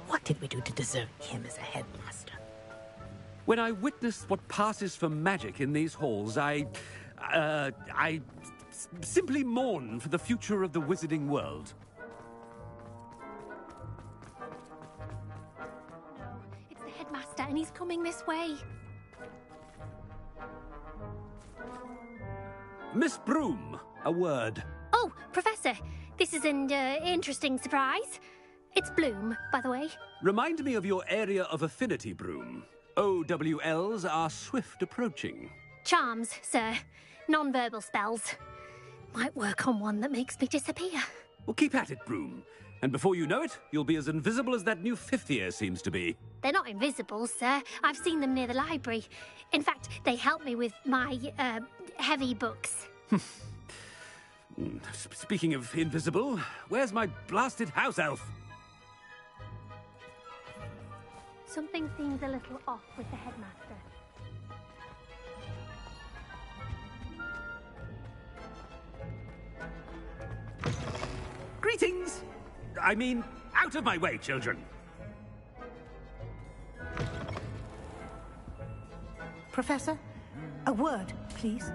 What did we do to deserve him as a headmaster? When I witness what passes for magic in these halls, I simply mourn for the future of the wizarding world. It's the headmaster, and he's coming this way. Miss Broom, a word. Oh, Professor, this is an interesting surprise. It's Bloom, by the way. Remind me of your area of affinity, Broom. OWLs are swift approaching. Charms, sir. Non-verbal spells. Might work on one that makes me disappear. Well, keep at it, Broom. And before you know it, you'll be as invisible as that new fifth year seems to be. They're not invisible, sir. I've seen them near the library. In fact, they help me with my, heavy books. Speaking of invisible, where's my blasted house elf? Something seems a little off with the headmaster. Greetings! I mean, out of my way, children. Professor, a word, please.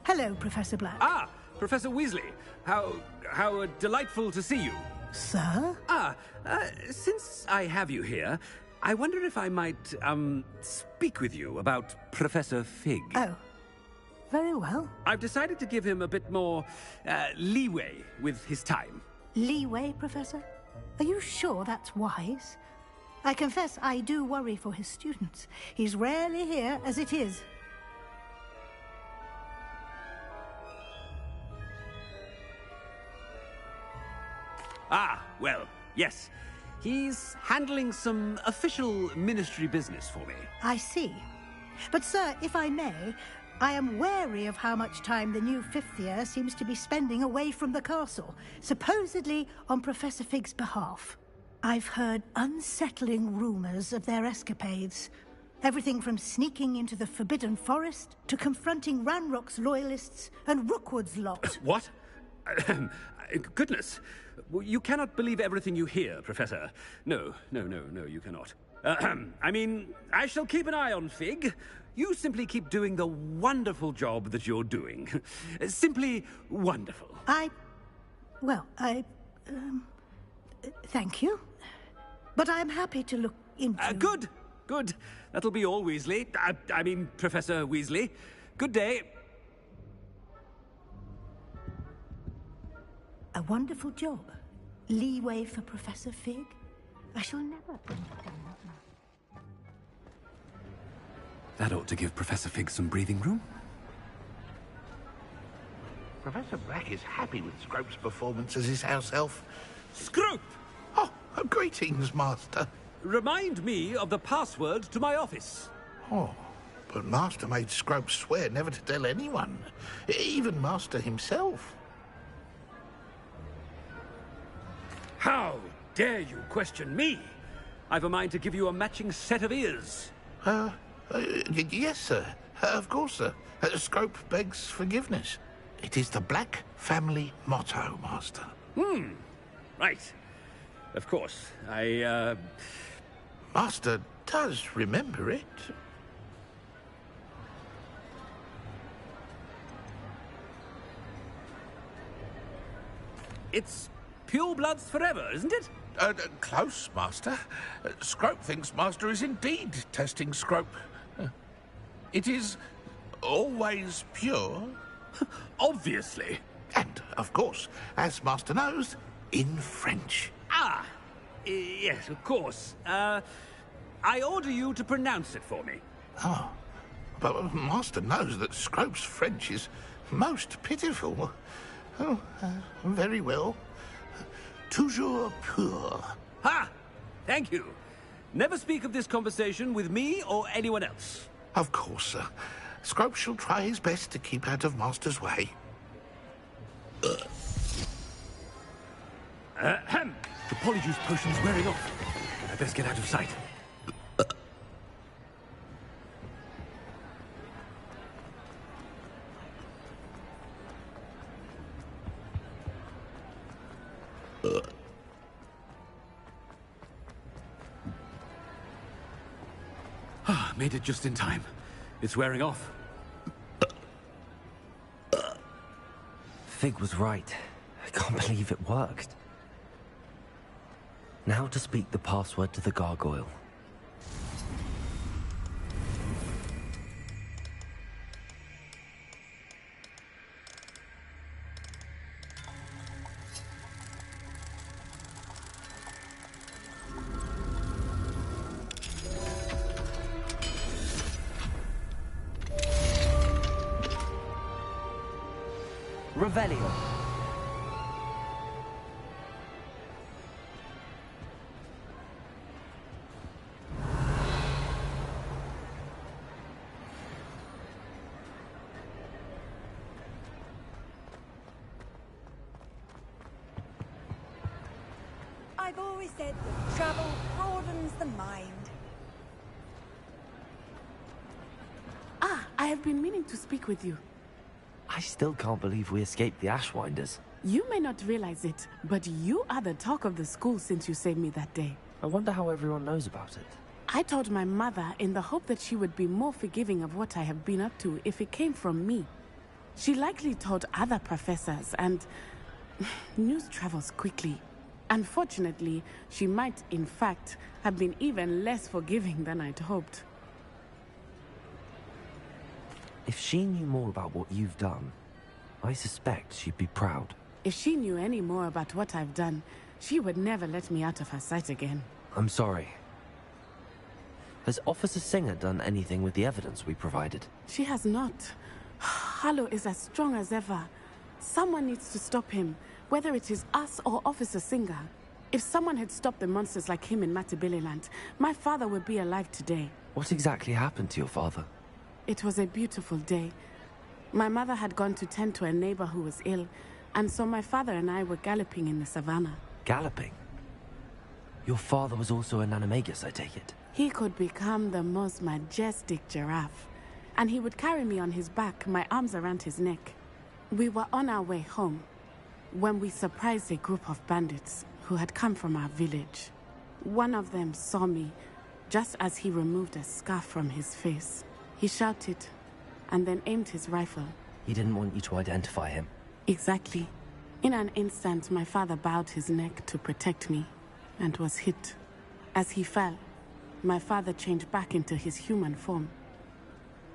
Hello, Professor Black. Ah, Professor Weasley. How delightful to see you. Sir? Since I have you here, I wonder if I might, speak with you about Professor Fig. Oh, very well. I've decided to give him a bit more, leeway with his time. Leeway, Professor? Are you sure that's wise? I confess I do worry for his students. He's rarely here as it is. Ah, well, yes. He's handling some official ministry business for me. I see. But, sir, if I may, I am wary of how much time the new fifth year seems to be spending away from the castle, supposedly on Professor Fig's behalf. I've heard unsettling rumors of their escapades. Everything from sneaking into the Forbidden Forest to confronting Ranrock's loyalists and Rookwood's lot. What? Goodness. You cannot believe everything you hear, Professor. No, you cannot. I mean, I shall keep an eye on Fig. You simply keep doing the wonderful job that you're doing. Simply wonderful. Thank you. But I'm happy to look into... Good. That'll be all, Weasley. I mean, Professor Weasley. Good day. A wonderful job. Leeway for Professor Fig. I shall never understand that. That ought to give Professor Fig some breathing room. Professor Black is happy with Scrope's performance as his house elf. Scrope! Oh, greetings, Master. Remind me of the password to my office. Oh, but Master made Scrope swear never to tell anyone, even Master himself. How dare you question me? I've a mind to give you a matching set of ears. Yes, sir. Of course, sir. Scrope begs forgiveness. It is the Black family motto, Master. Right. Of course. Master does remember it. It's pure bloods forever, isn't it? Close, Master. Scrope thinks Master is indeed testing Scrope. It is always pure. Obviously. And, of course, as Master knows, in French. Yes, of course. I order you to pronounce it for me. Oh, but Master knows that Scrope's French is most pitiful. Oh, very well. Toujours pur. Ha! Thank you. Never speak of this conversation with me or anyone else. Of course, sir. Scrope shall try his best to keep out of Master's way. The Polyjuice potion's wearing off. I best get out of sight. Made it just in time. It's wearing off. Fig was right. I can't believe it worked. Now to speak the password to the gargoyle. Revelio. I've always said that travel broadens the mind. I have been meaning to speak with you. I still can't believe we escaped the Ashwinders. You may not realize it, but you are the talk of the school since you saved me that day. I wonder how everyone knows about it. I told my mother in the hope that she would be more forgiving of what I have been up to if it came from me. She likely told other professors, and news travels quickly. Unfortunately, she might, in fact, have been even less forgiving than I'd hoped. If she knew more about what you've done, I suspect she'd be proud. If she knew any more about what I've done, she would never let me out of her sight again. I'm sorry. Has Officer Singer done anything with the evidence we provided? She has not. Harlow is as strong as ever. Someone needs to stop him, whether it is us or Officer Singer. If someone had stopped the monsters like him in Matabeleland, my father would be alive today. What exactly happened to your father? It was a beautiful day. My mother had gone to tend to a neighbor who was ill, and so my father and I were galloping in the savannah. Galloping? Your father was also an animagus, I take it? He could become the most majestic giraffe, and he would carry me on his back, my arms around his neck. We were on our way home when we surprised a group of bandits who had come from our village. One of them saw me just as he removed a scarf from his face. He shouted and then aimed his rifle. He didn't want you to identify him. Exactly. In an instant, my father bowed his neck to protect me and was hit. As he fell, my father changed back into his human form.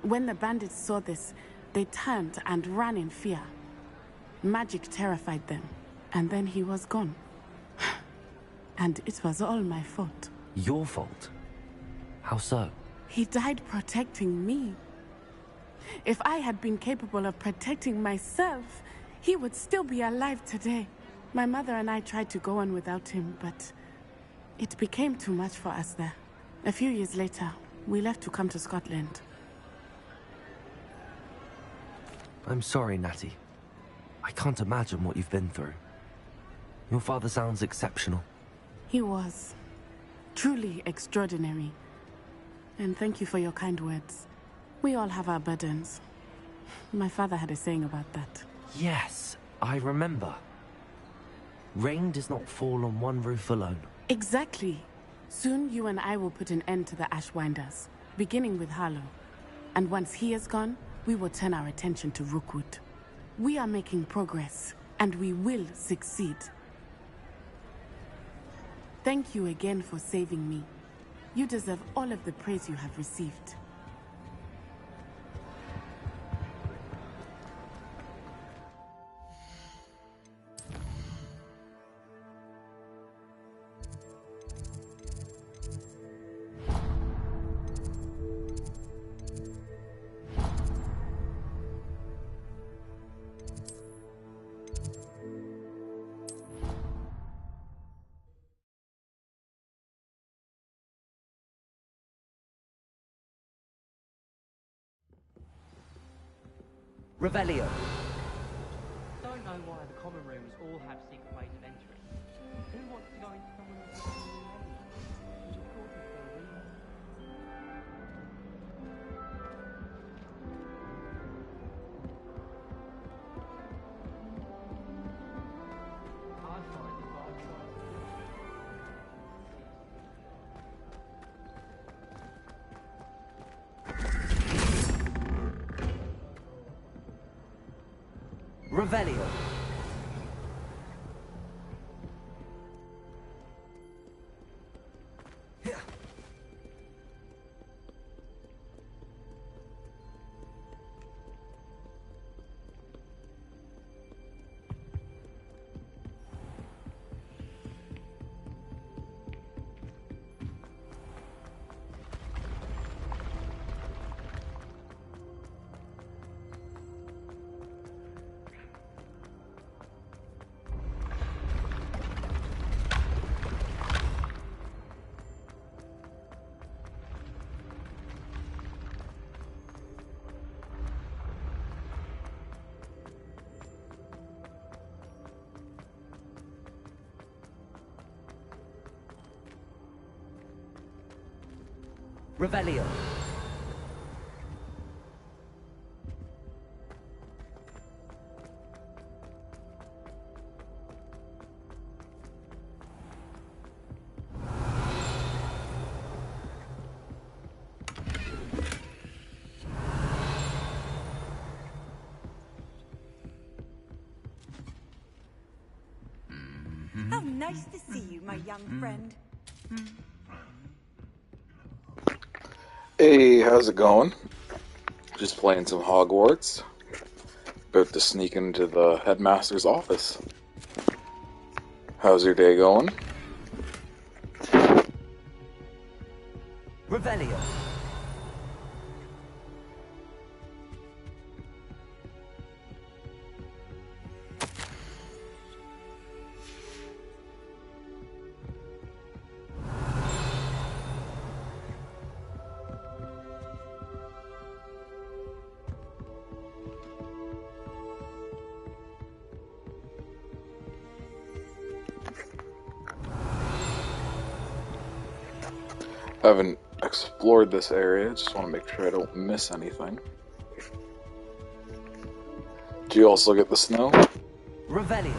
When the bandits saw this, they turned and ran in fear. Magic terrified them, and then he was gone. And it was all my fault. Your fault? How so? He died protecting me. If I had been capable of protecting myself, he would still be alive today. My mother and I tried to go on without him, but it became too much for us there. A few years later, we left to come to Scotland. I'm sorry, Natty. I can't imagine what you've been through. Your father sounds exceptional. He was. Truly extraordinary. And thank you for your kind words. We all have our burdens. My father had a saying about that. Yes, I remember. Rain does not fall on one roof alone. Exactly. Soon you and I will put an end to the Ashwinders, beginning with Harlow. And once he is gone, we will turn our attention to Rookwood. We are making progress, and we will succeed. Thank you again for saving me. You deserve all of the praise you have received. Revelio. Don't know why the common rooms all have secret ways of entering. Who wants to go into someone's common room anyway? It's important for a reason. I find it what I'm trying to do. Revelio. Revelio. Nice to see you, my young friend. Hey, how's it going? Just playing some Hogwarts. About to sneak into the headmaster's office. How's your day going? Revelio. I haven't explored this area, just want to make sure I don't miss anything. Do you also get the snow? Revelio.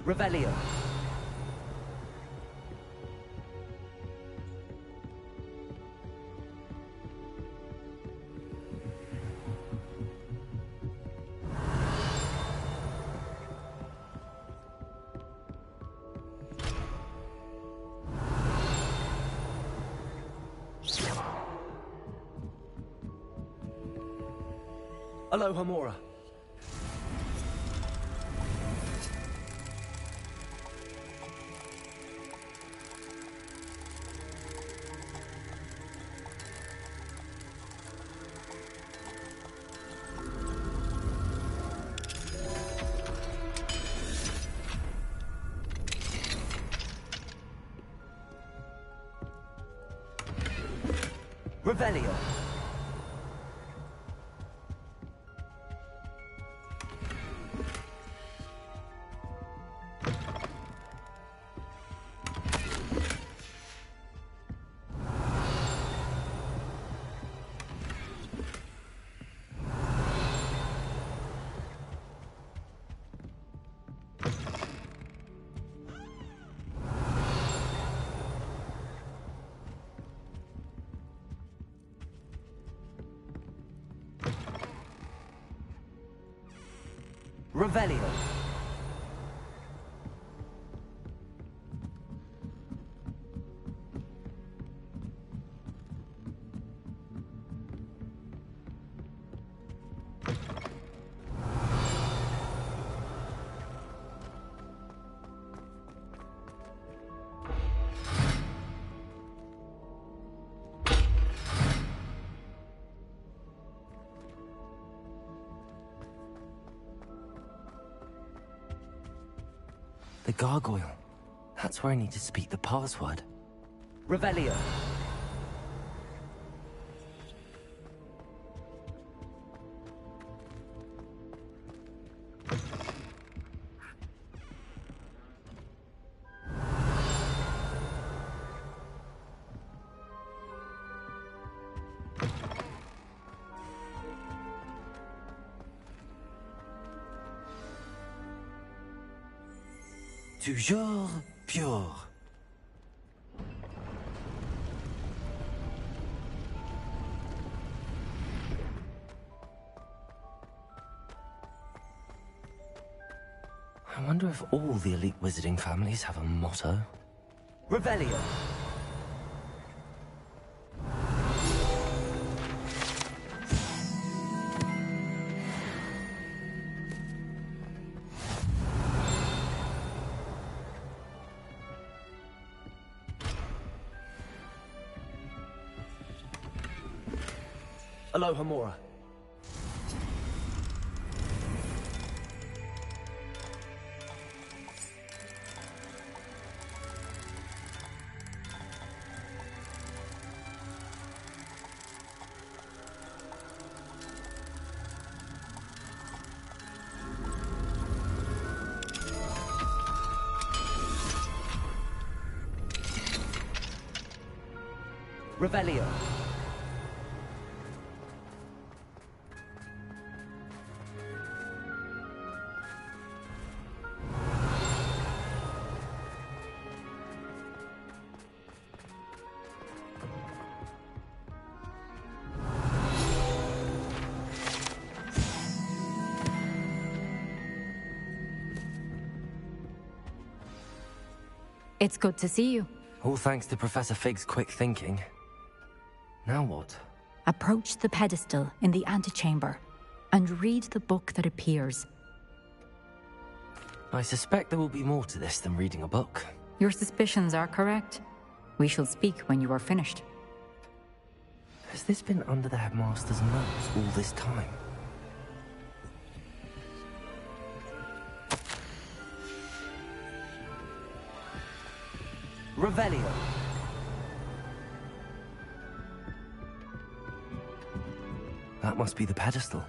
Revelio. Aloha Mora. Revelio. Revelio. The gargoyle. That's where I need to speak the password. Revelio. Toujours pure. I wonder if all the elite wizarding families have a motto. Revelio. Aloha Mora. Revelio. It's good to see you. All thanks to Professor Fig's quick thinking. Now what? Approach the pedestal in the antechamber and read the book that appears. I suspect there will be more to this than reading a book. Your suspicions are correct. We shall speak when you are finished. Has this been under the headmaster's nose all this time? Revelio. That must be the pedestal.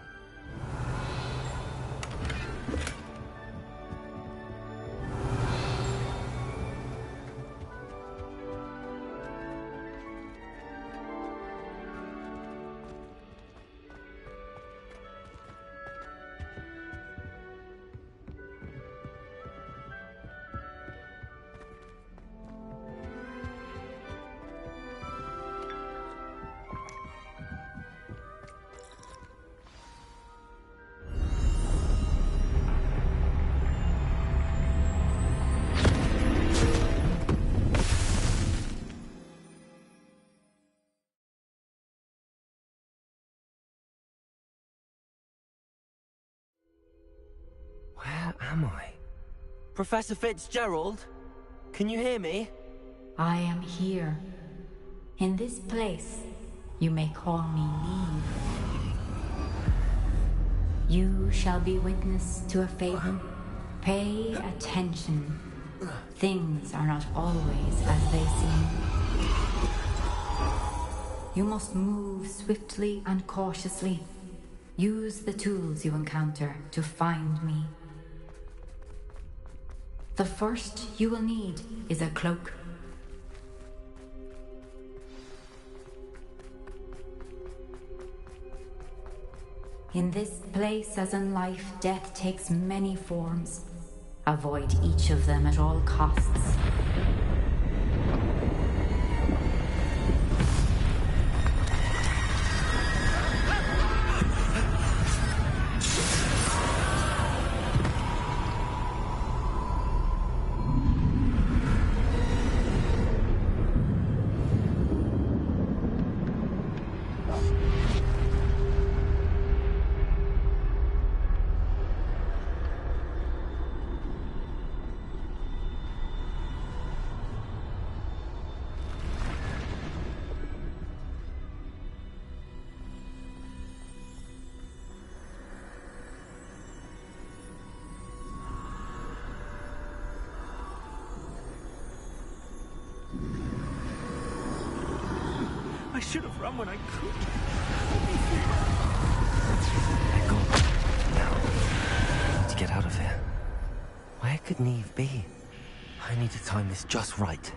Where am I? Professor Fitzgerald? Can you hear me? I am here. In this place, you may call me Neve. You shall be witness to a fable. Pay attention. Things are not always as they seem. You must move swiftly and cautiously. Use the tools you encounter to find me. The first you will need is a cloak. In this place, as in life, death takes many forms. Avoid each of them at all costs. I should have run when I could. I need to get out of here. Where could Neve be? I need to time this just right.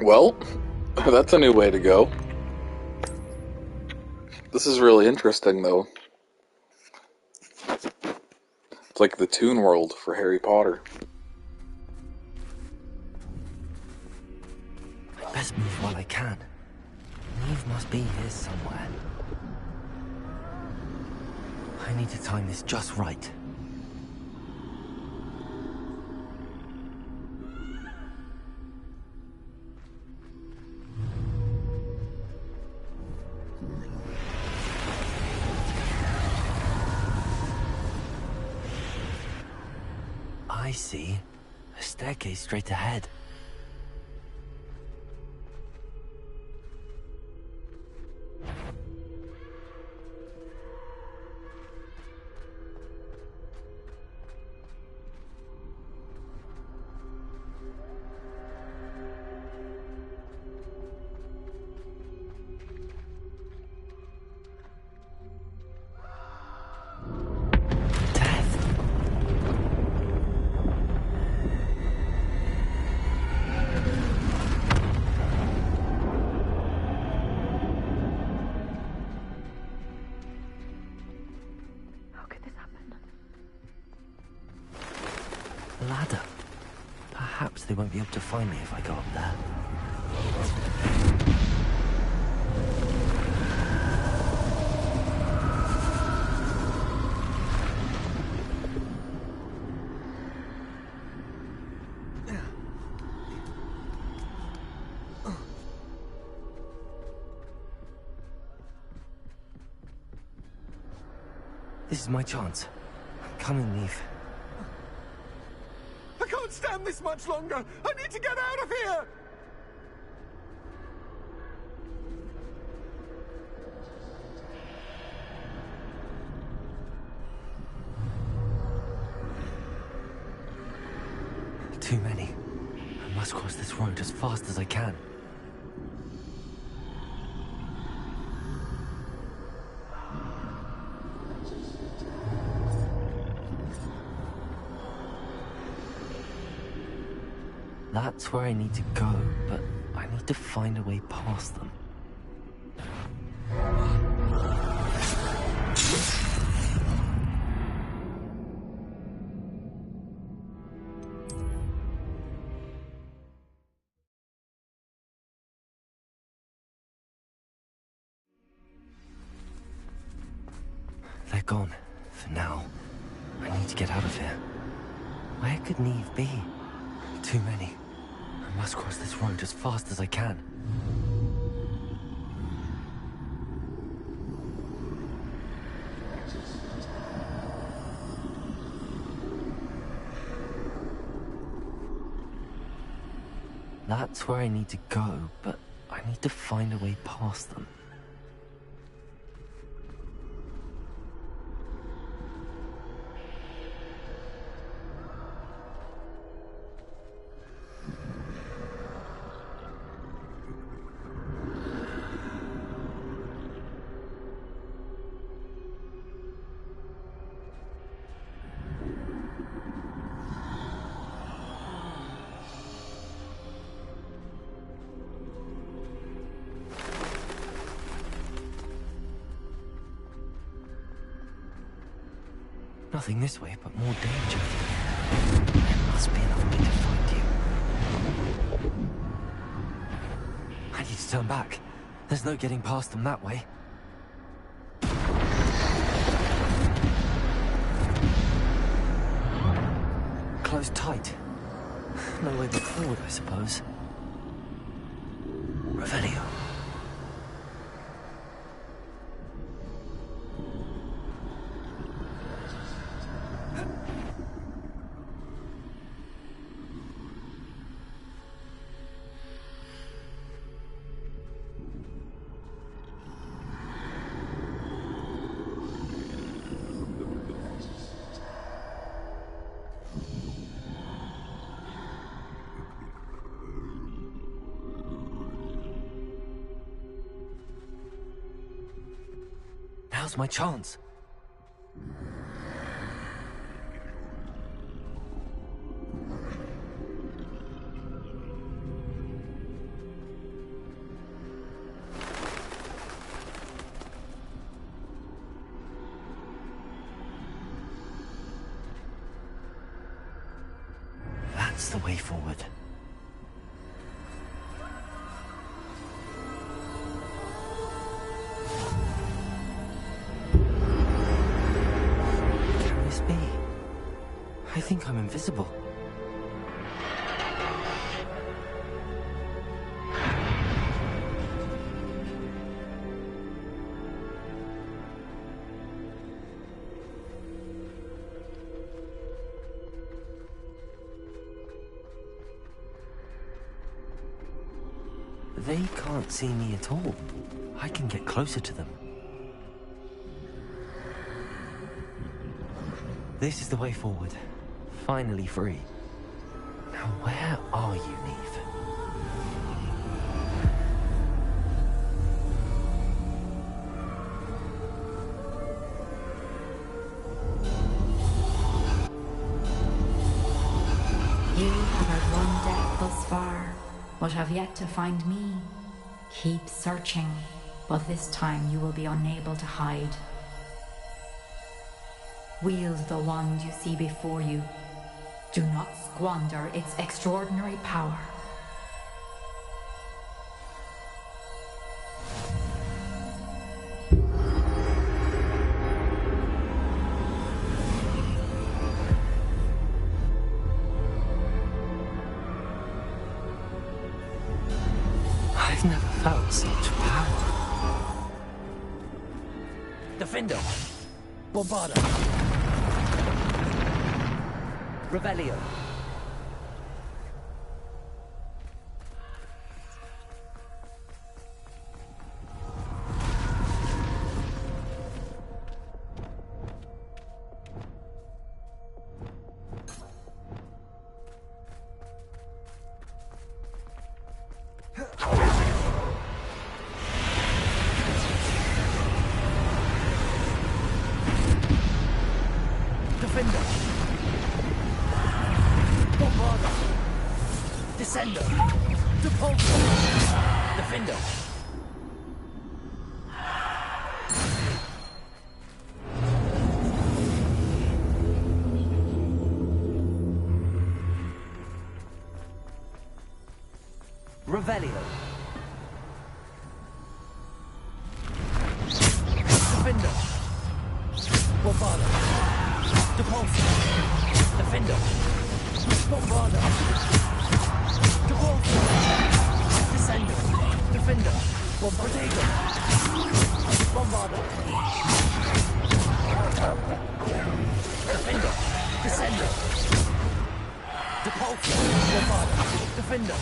Well, that's a new way to go. This is really interesting, though. It's like the Toon World for Harry Potter. I best move while I can. Neve must be here somewhere. I need to time this just right. I see. A staircase straight ahead. ladder. Perhaps they won't be able to find me if I go up there. This is my chance. Come and leave. I can't stand this much longer! I need to get out of here! Too many. I must cross this road as fast as I can. That's where I need to go, but I need to find a way past them. They're gone, for now. I need to get out of here. Where could Neve be? Too many. I must cross this road as fast as I can. That's where I need to go, but I need to find a way past them. Nothing this way, but more danger. There must be another way to find you. I need to turn back. There's no getting past them that way. Closed tight. No way but forward, I suppose. Revelio. Now's my chance. That's the way forward. I think I'm invisible. They can't see me at all. I can get closer to them. This is the way forward. Finally free. Now where are you, Neve? You have had one death thus far, but have yet to find me. Keep searching, but this time you will be unable to hide. Wield the wand you see before you. Do not squander its extraordinary power. I've never felt such power. Defendo. Bombarda. Revelio. Defender. Bombarda. Descender. Depulso. Defender. Revelio. Defender. Bombarda. Depulso. Defender. Bombarda. Depulso. Descender. Defender. Bombardier. Bombarda. Defender. Descender. Depulso. Bombarda. Defender.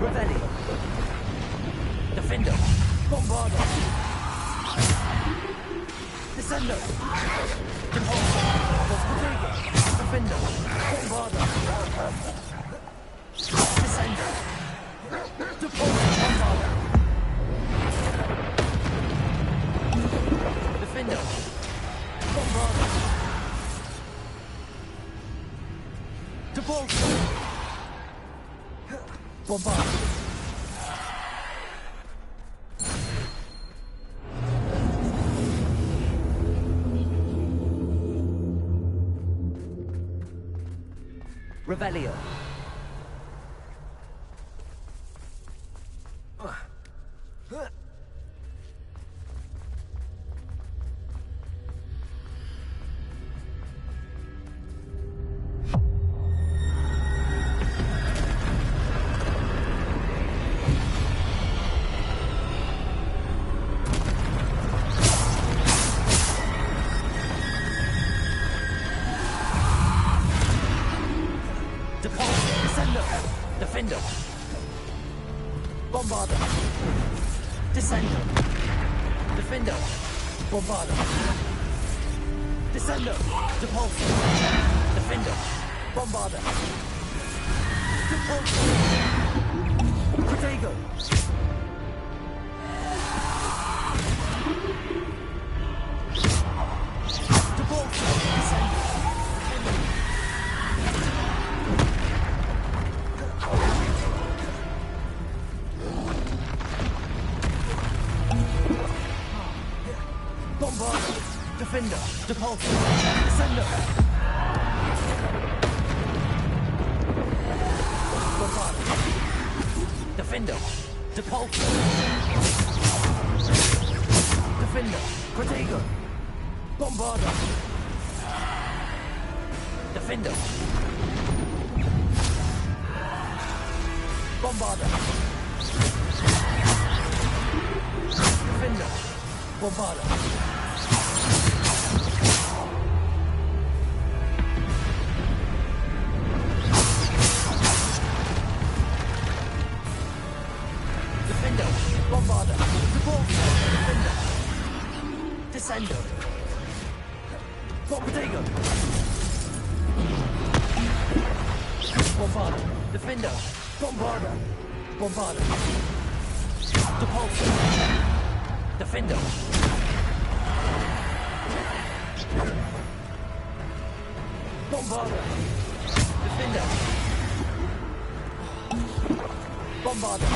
Revelio. Defender. Bombarda. Descender. Depulso. Bombardier. Defender. Bombarda. Descender. Depulso. Bombarda. Defender. Bombarda. Depulso. Bombarda. Revelio. Defender. Bombarda. Descender. Defender. Bombarda. Descender. Depulso. Defender. Bombarda. Depulso. Protego. Depulso. Descender. Bombarda. Defender. Depulso. Descender. Bombarda. Defender. Depulso. Defender. Protego. Bombarda. Defender. Bombarda. Defender. Bombarda. Defender. Bombarda. Depulso. Defender. Descender. Protego. Bombarda. Defender. Bombarda. Bombarda. Depulso. Defender. Bombarda. Defender. Bombarda.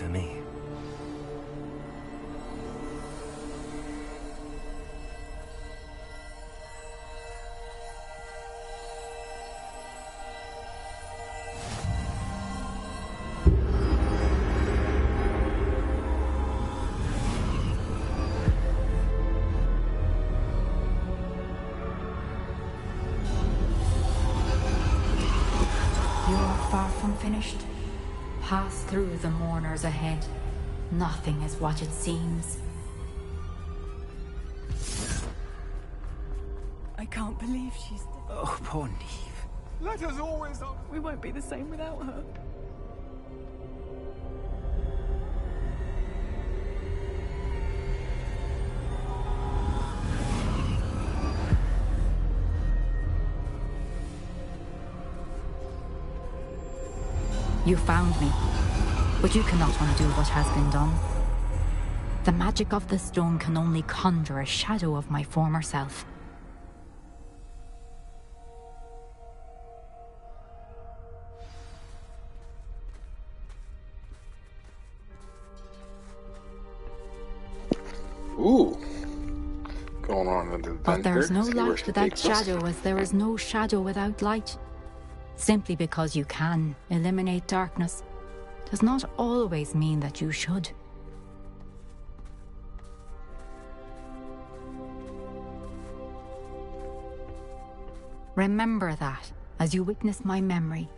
for me. Far from finished. Pass through the mourners ahead. Nothing is what it seems. I can't believe she's dead. Oh, poor Neve. Let us always... We won't be the same without her. You found me, but you cannot undo what has been done. The magic of the stone can only conjure a shadow of my former self. Ooh. Going on an adventure. But there is no See where light she without takes us. shadow, as there is no shadow without light. Simply because you can eliminate darkness does not always mean that you should. Remember that as you witness my memory.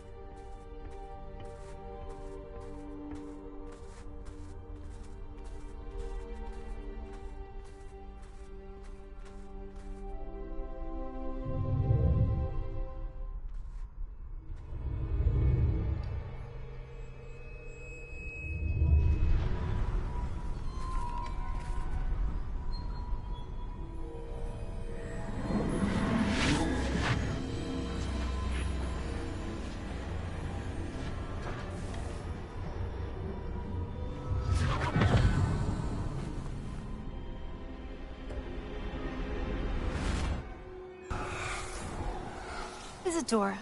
Isadora,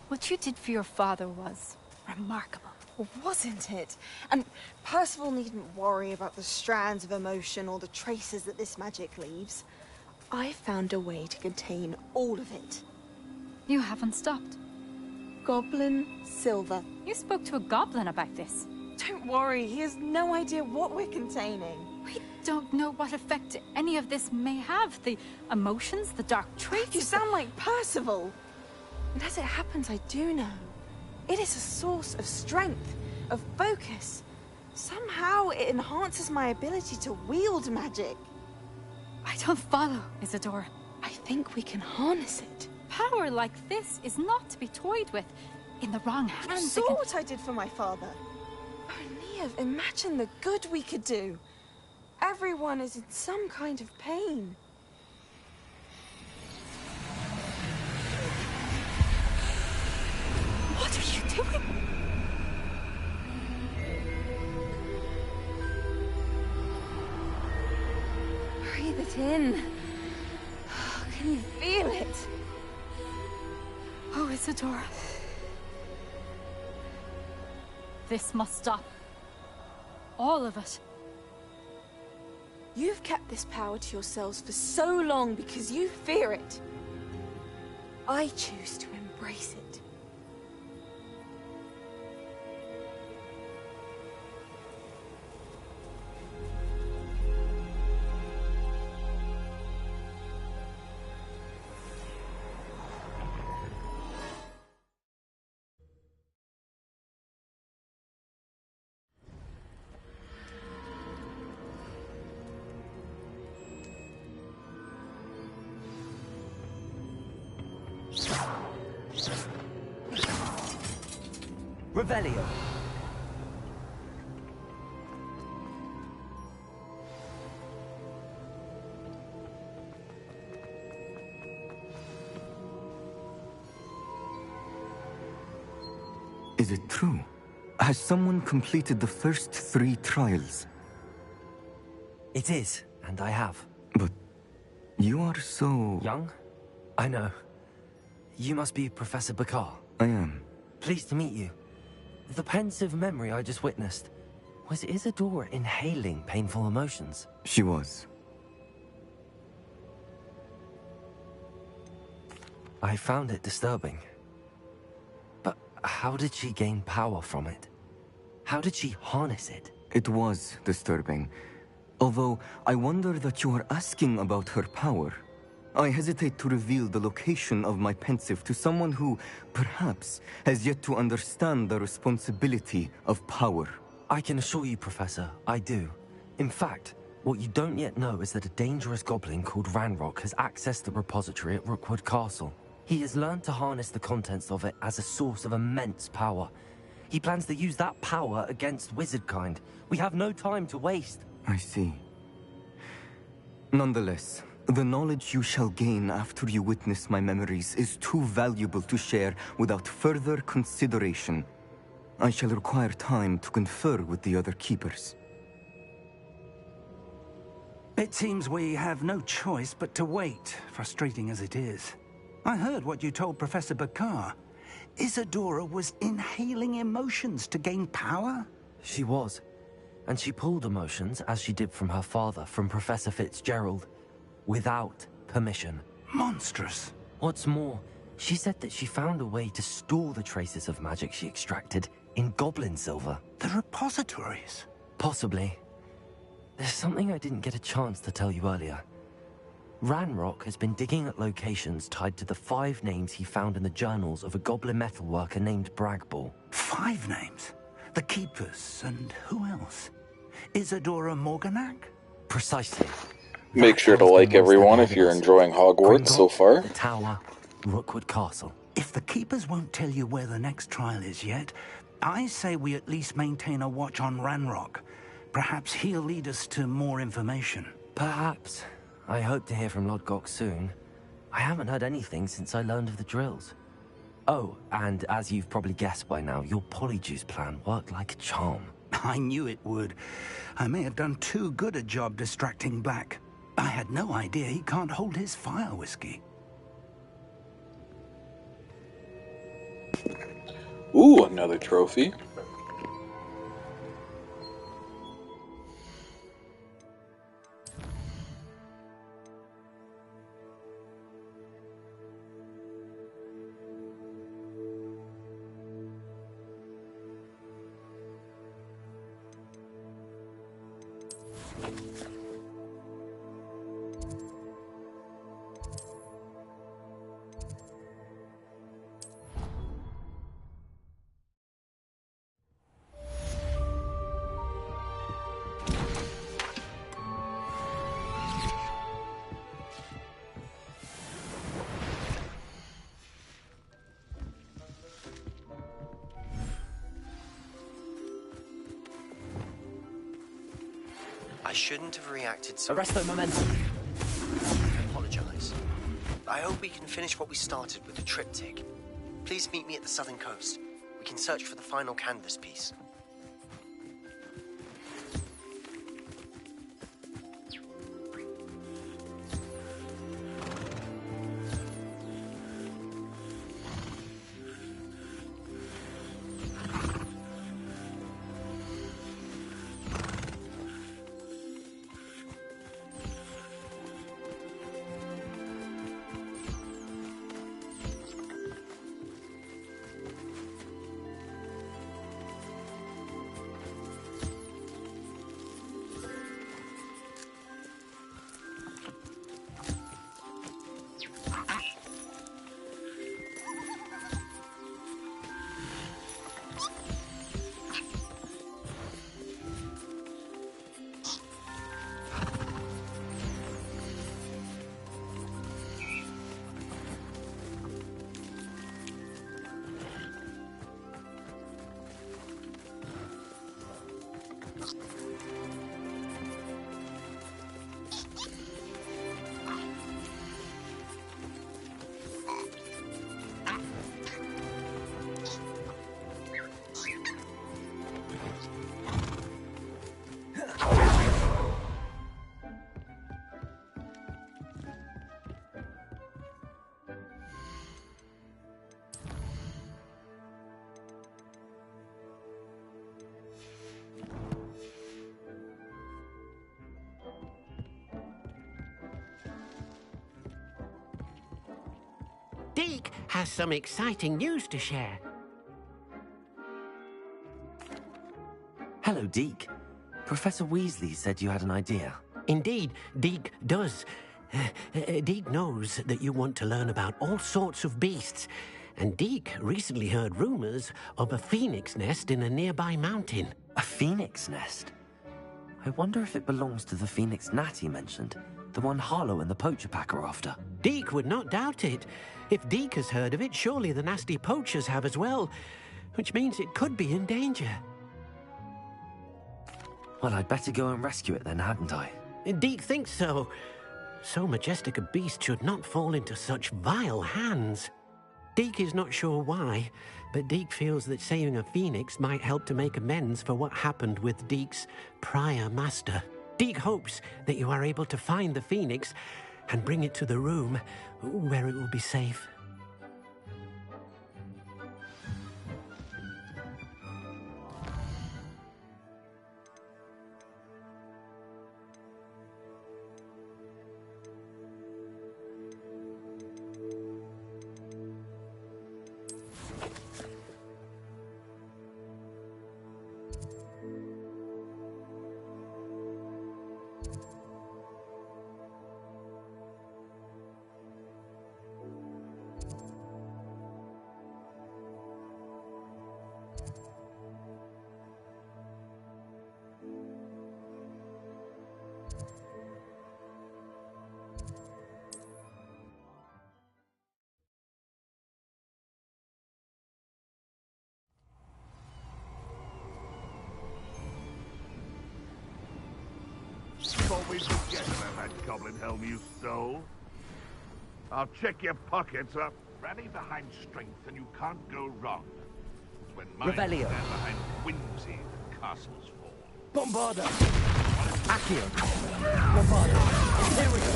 what you did for your father was remarkable. Well, wasn't it? And Percival needn't worry about the strands of emotion or the traces that this magic leaves. I found a way to contain all of it. You haven't stopped. Goblin Silver. You spoke to a goblin about this. Don't worry, he has no idea what we're containing. We don't know what effect any of this may have. The emotions, the dark traits. You sound like Percival. And as it happens, I do know. It is a source of strength, of focus. Somehow it enhances my ability to wield magic. I don't follow, Isadora. I think we can harness it. Power like this is not to be toyed with. In the wrong You hands, saw what I did for my father. Oh, Neve, imagine the good we could do. Everyone is in some kind of pain. What are you doing? Breathe it in. Can you feel it? Oh, Isadora. This must stop. All of it. You've kept this power to yourselves for so long because you fear it. I choose to embrace it. Revelio. Is it true? Has someone completed the first 3 trials? It is, and I have. But you are so... Young? I know. You must be Professor Bakar. I am. Pleased to meet you. The pensive memory I just witnessed. Was Isadora inhaling painful emotions? She was. I found it disturbing. But how did she gain power from it? How did she harness it? It was disturbing. Although, I wonder that you are asking about her power. I hesitate to reveal the location of my pensive to someone who, perhaps, has yet to understand the responsibility of power. I can assure you, Professor, I do. In fact, what you don't yet know is that a dangerous goblin called Ranrock has accessed the repository at Rookwood Castle. He has learned to harness the contents of it as a source of immense power. He plans to use that power against wizardkind. We have no time to waste. I see. Nonetheless, the knowledge you shall gain after you witness my memories is too valuable to share without further consideration. I shall require time to confer with the other keepers. It seems we have no choice but to wait, frustrating as it is. I heard what you told Professor Bakar. Isadora was inhaling emotions to gain power? She was. And she pulled emotions, as she did from her father, from Professor Fitzgerald, without permission. Monstrous. What's more, she said that she found a way to store the traces of magic she extracted in goblin silver. The repositories? Possibly. There's something I didn't get a chance to tell you earlier. Ranrock has been digging at locations tied to the 5 names he found in the journals of a goblin metalworker named Bragball. 5 names? The Keepers, and who else? Isadora Morganac? Precisely. Make sure to like everyone if you're enjoying Hogwarts so far. The Tower, Rookwood Castle. If the Keepers won't tell you where the next trial is yet, I say we at least maintain a watch on Ranrock. Perhaps he'll lead us to more information. Perhaps. I hope to hear from Lodgok soon. I haven't heard anything since I learned of the drills. Oh, and as you've probably guessed by now, your polyjuice plan worked like a charm. I knew it would. I may have done too good a job distracting Black. I had no idea he can't hold his fire whiskey. Ooh, another trophy. I shouldn't have reacted so... Arresto momentum. I apologize. I hope we can finish what we started with the triptych. Please meet me at the southern coast. We can search for the final canvas piece. Deke has some exciting news to share. Hello, Deke. Professor Weasley said you had an idea. Indeed, Deke does. Deke knows that you want to learn about all sorts of beasts, and Deke recently heard rumors of a phoenix nest in a nearby mountain. A phoenix nest? I wonder if it belongs to the phoenix gnat he mentioned, the one Harlow and the poacher pack are after. Deke would not doubt it. If Deke has heard of it, surely the nasty poachers have as well, which means it could be in danger. Well, I'd better go and rescue it then, hadn't I? Deke thinks so. So majestic a beast should not fall into such vile hands. Deke is not sure why, but Deke feels that saving a phoenix might help to make amends for what happened with Deke's prior master. Deke hopes that you are able to find the phoenix and bring it to the room where it will be safe. Thought we'd forget about that goblin helm you stole. I'll check your pockets up. Rally behind strength and you can't go wrong. When mine Revelio. stand behind whimsy, the castles fall. Bombarda! Accio! Bombarda! Here we go!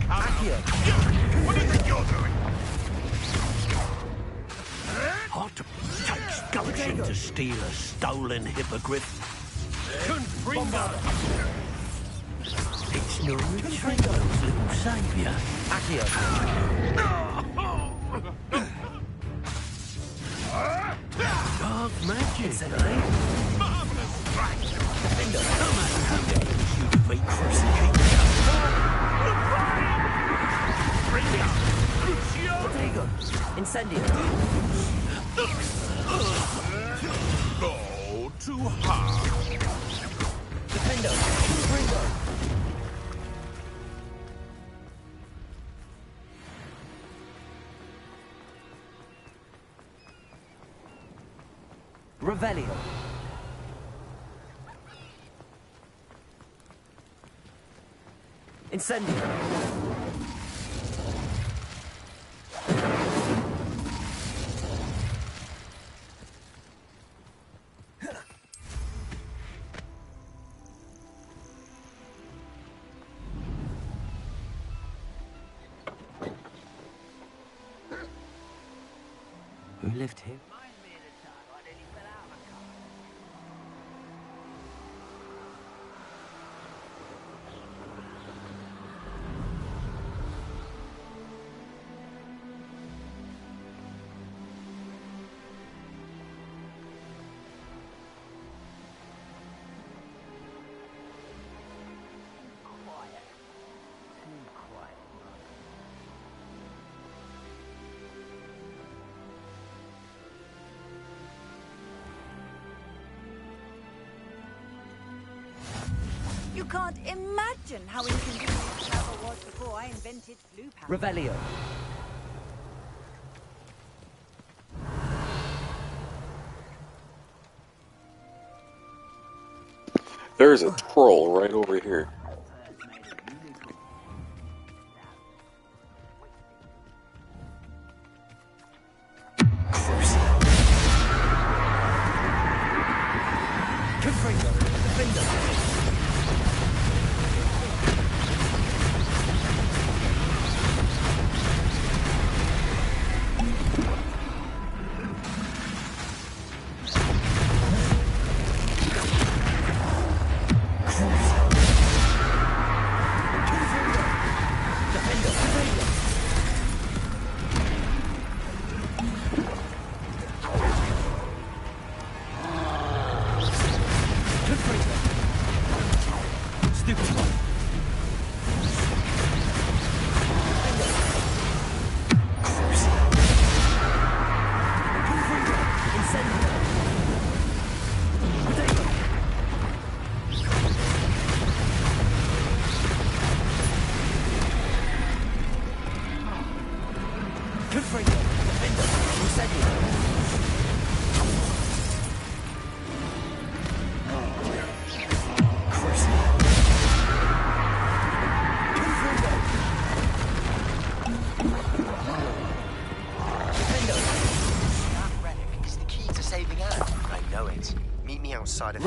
Accio! What do you think you're doing? What takes gumption to steal a stolen hippogriff? Confringo! It's no Confringo's little saviour. Accio! Dark magic, Marvelous strike! No matter how many you defeat for security. Potato! Incendio! Go too hard. Defendo! Ringo! Revelio! Incendio! Who lived here? You can't imagine how inconvenient travel was before I invented blue power. Revelio! There's a troll right over here. Confringo! Defendo!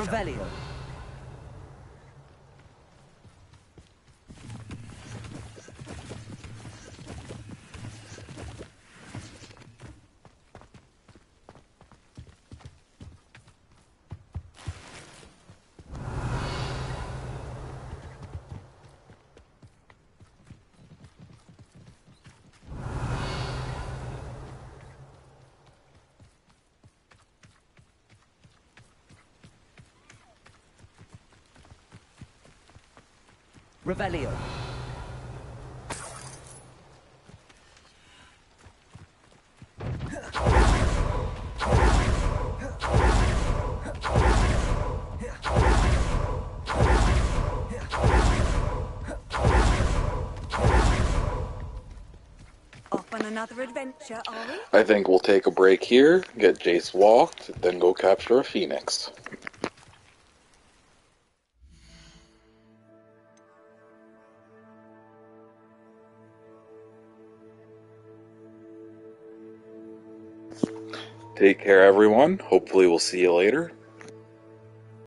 Revelio. Revelio. Off on another adventure, are we? I think we'll take a break here, get Jace walked, then go capture a phoenix. Take care, everyone. Hopefully we'll see you later.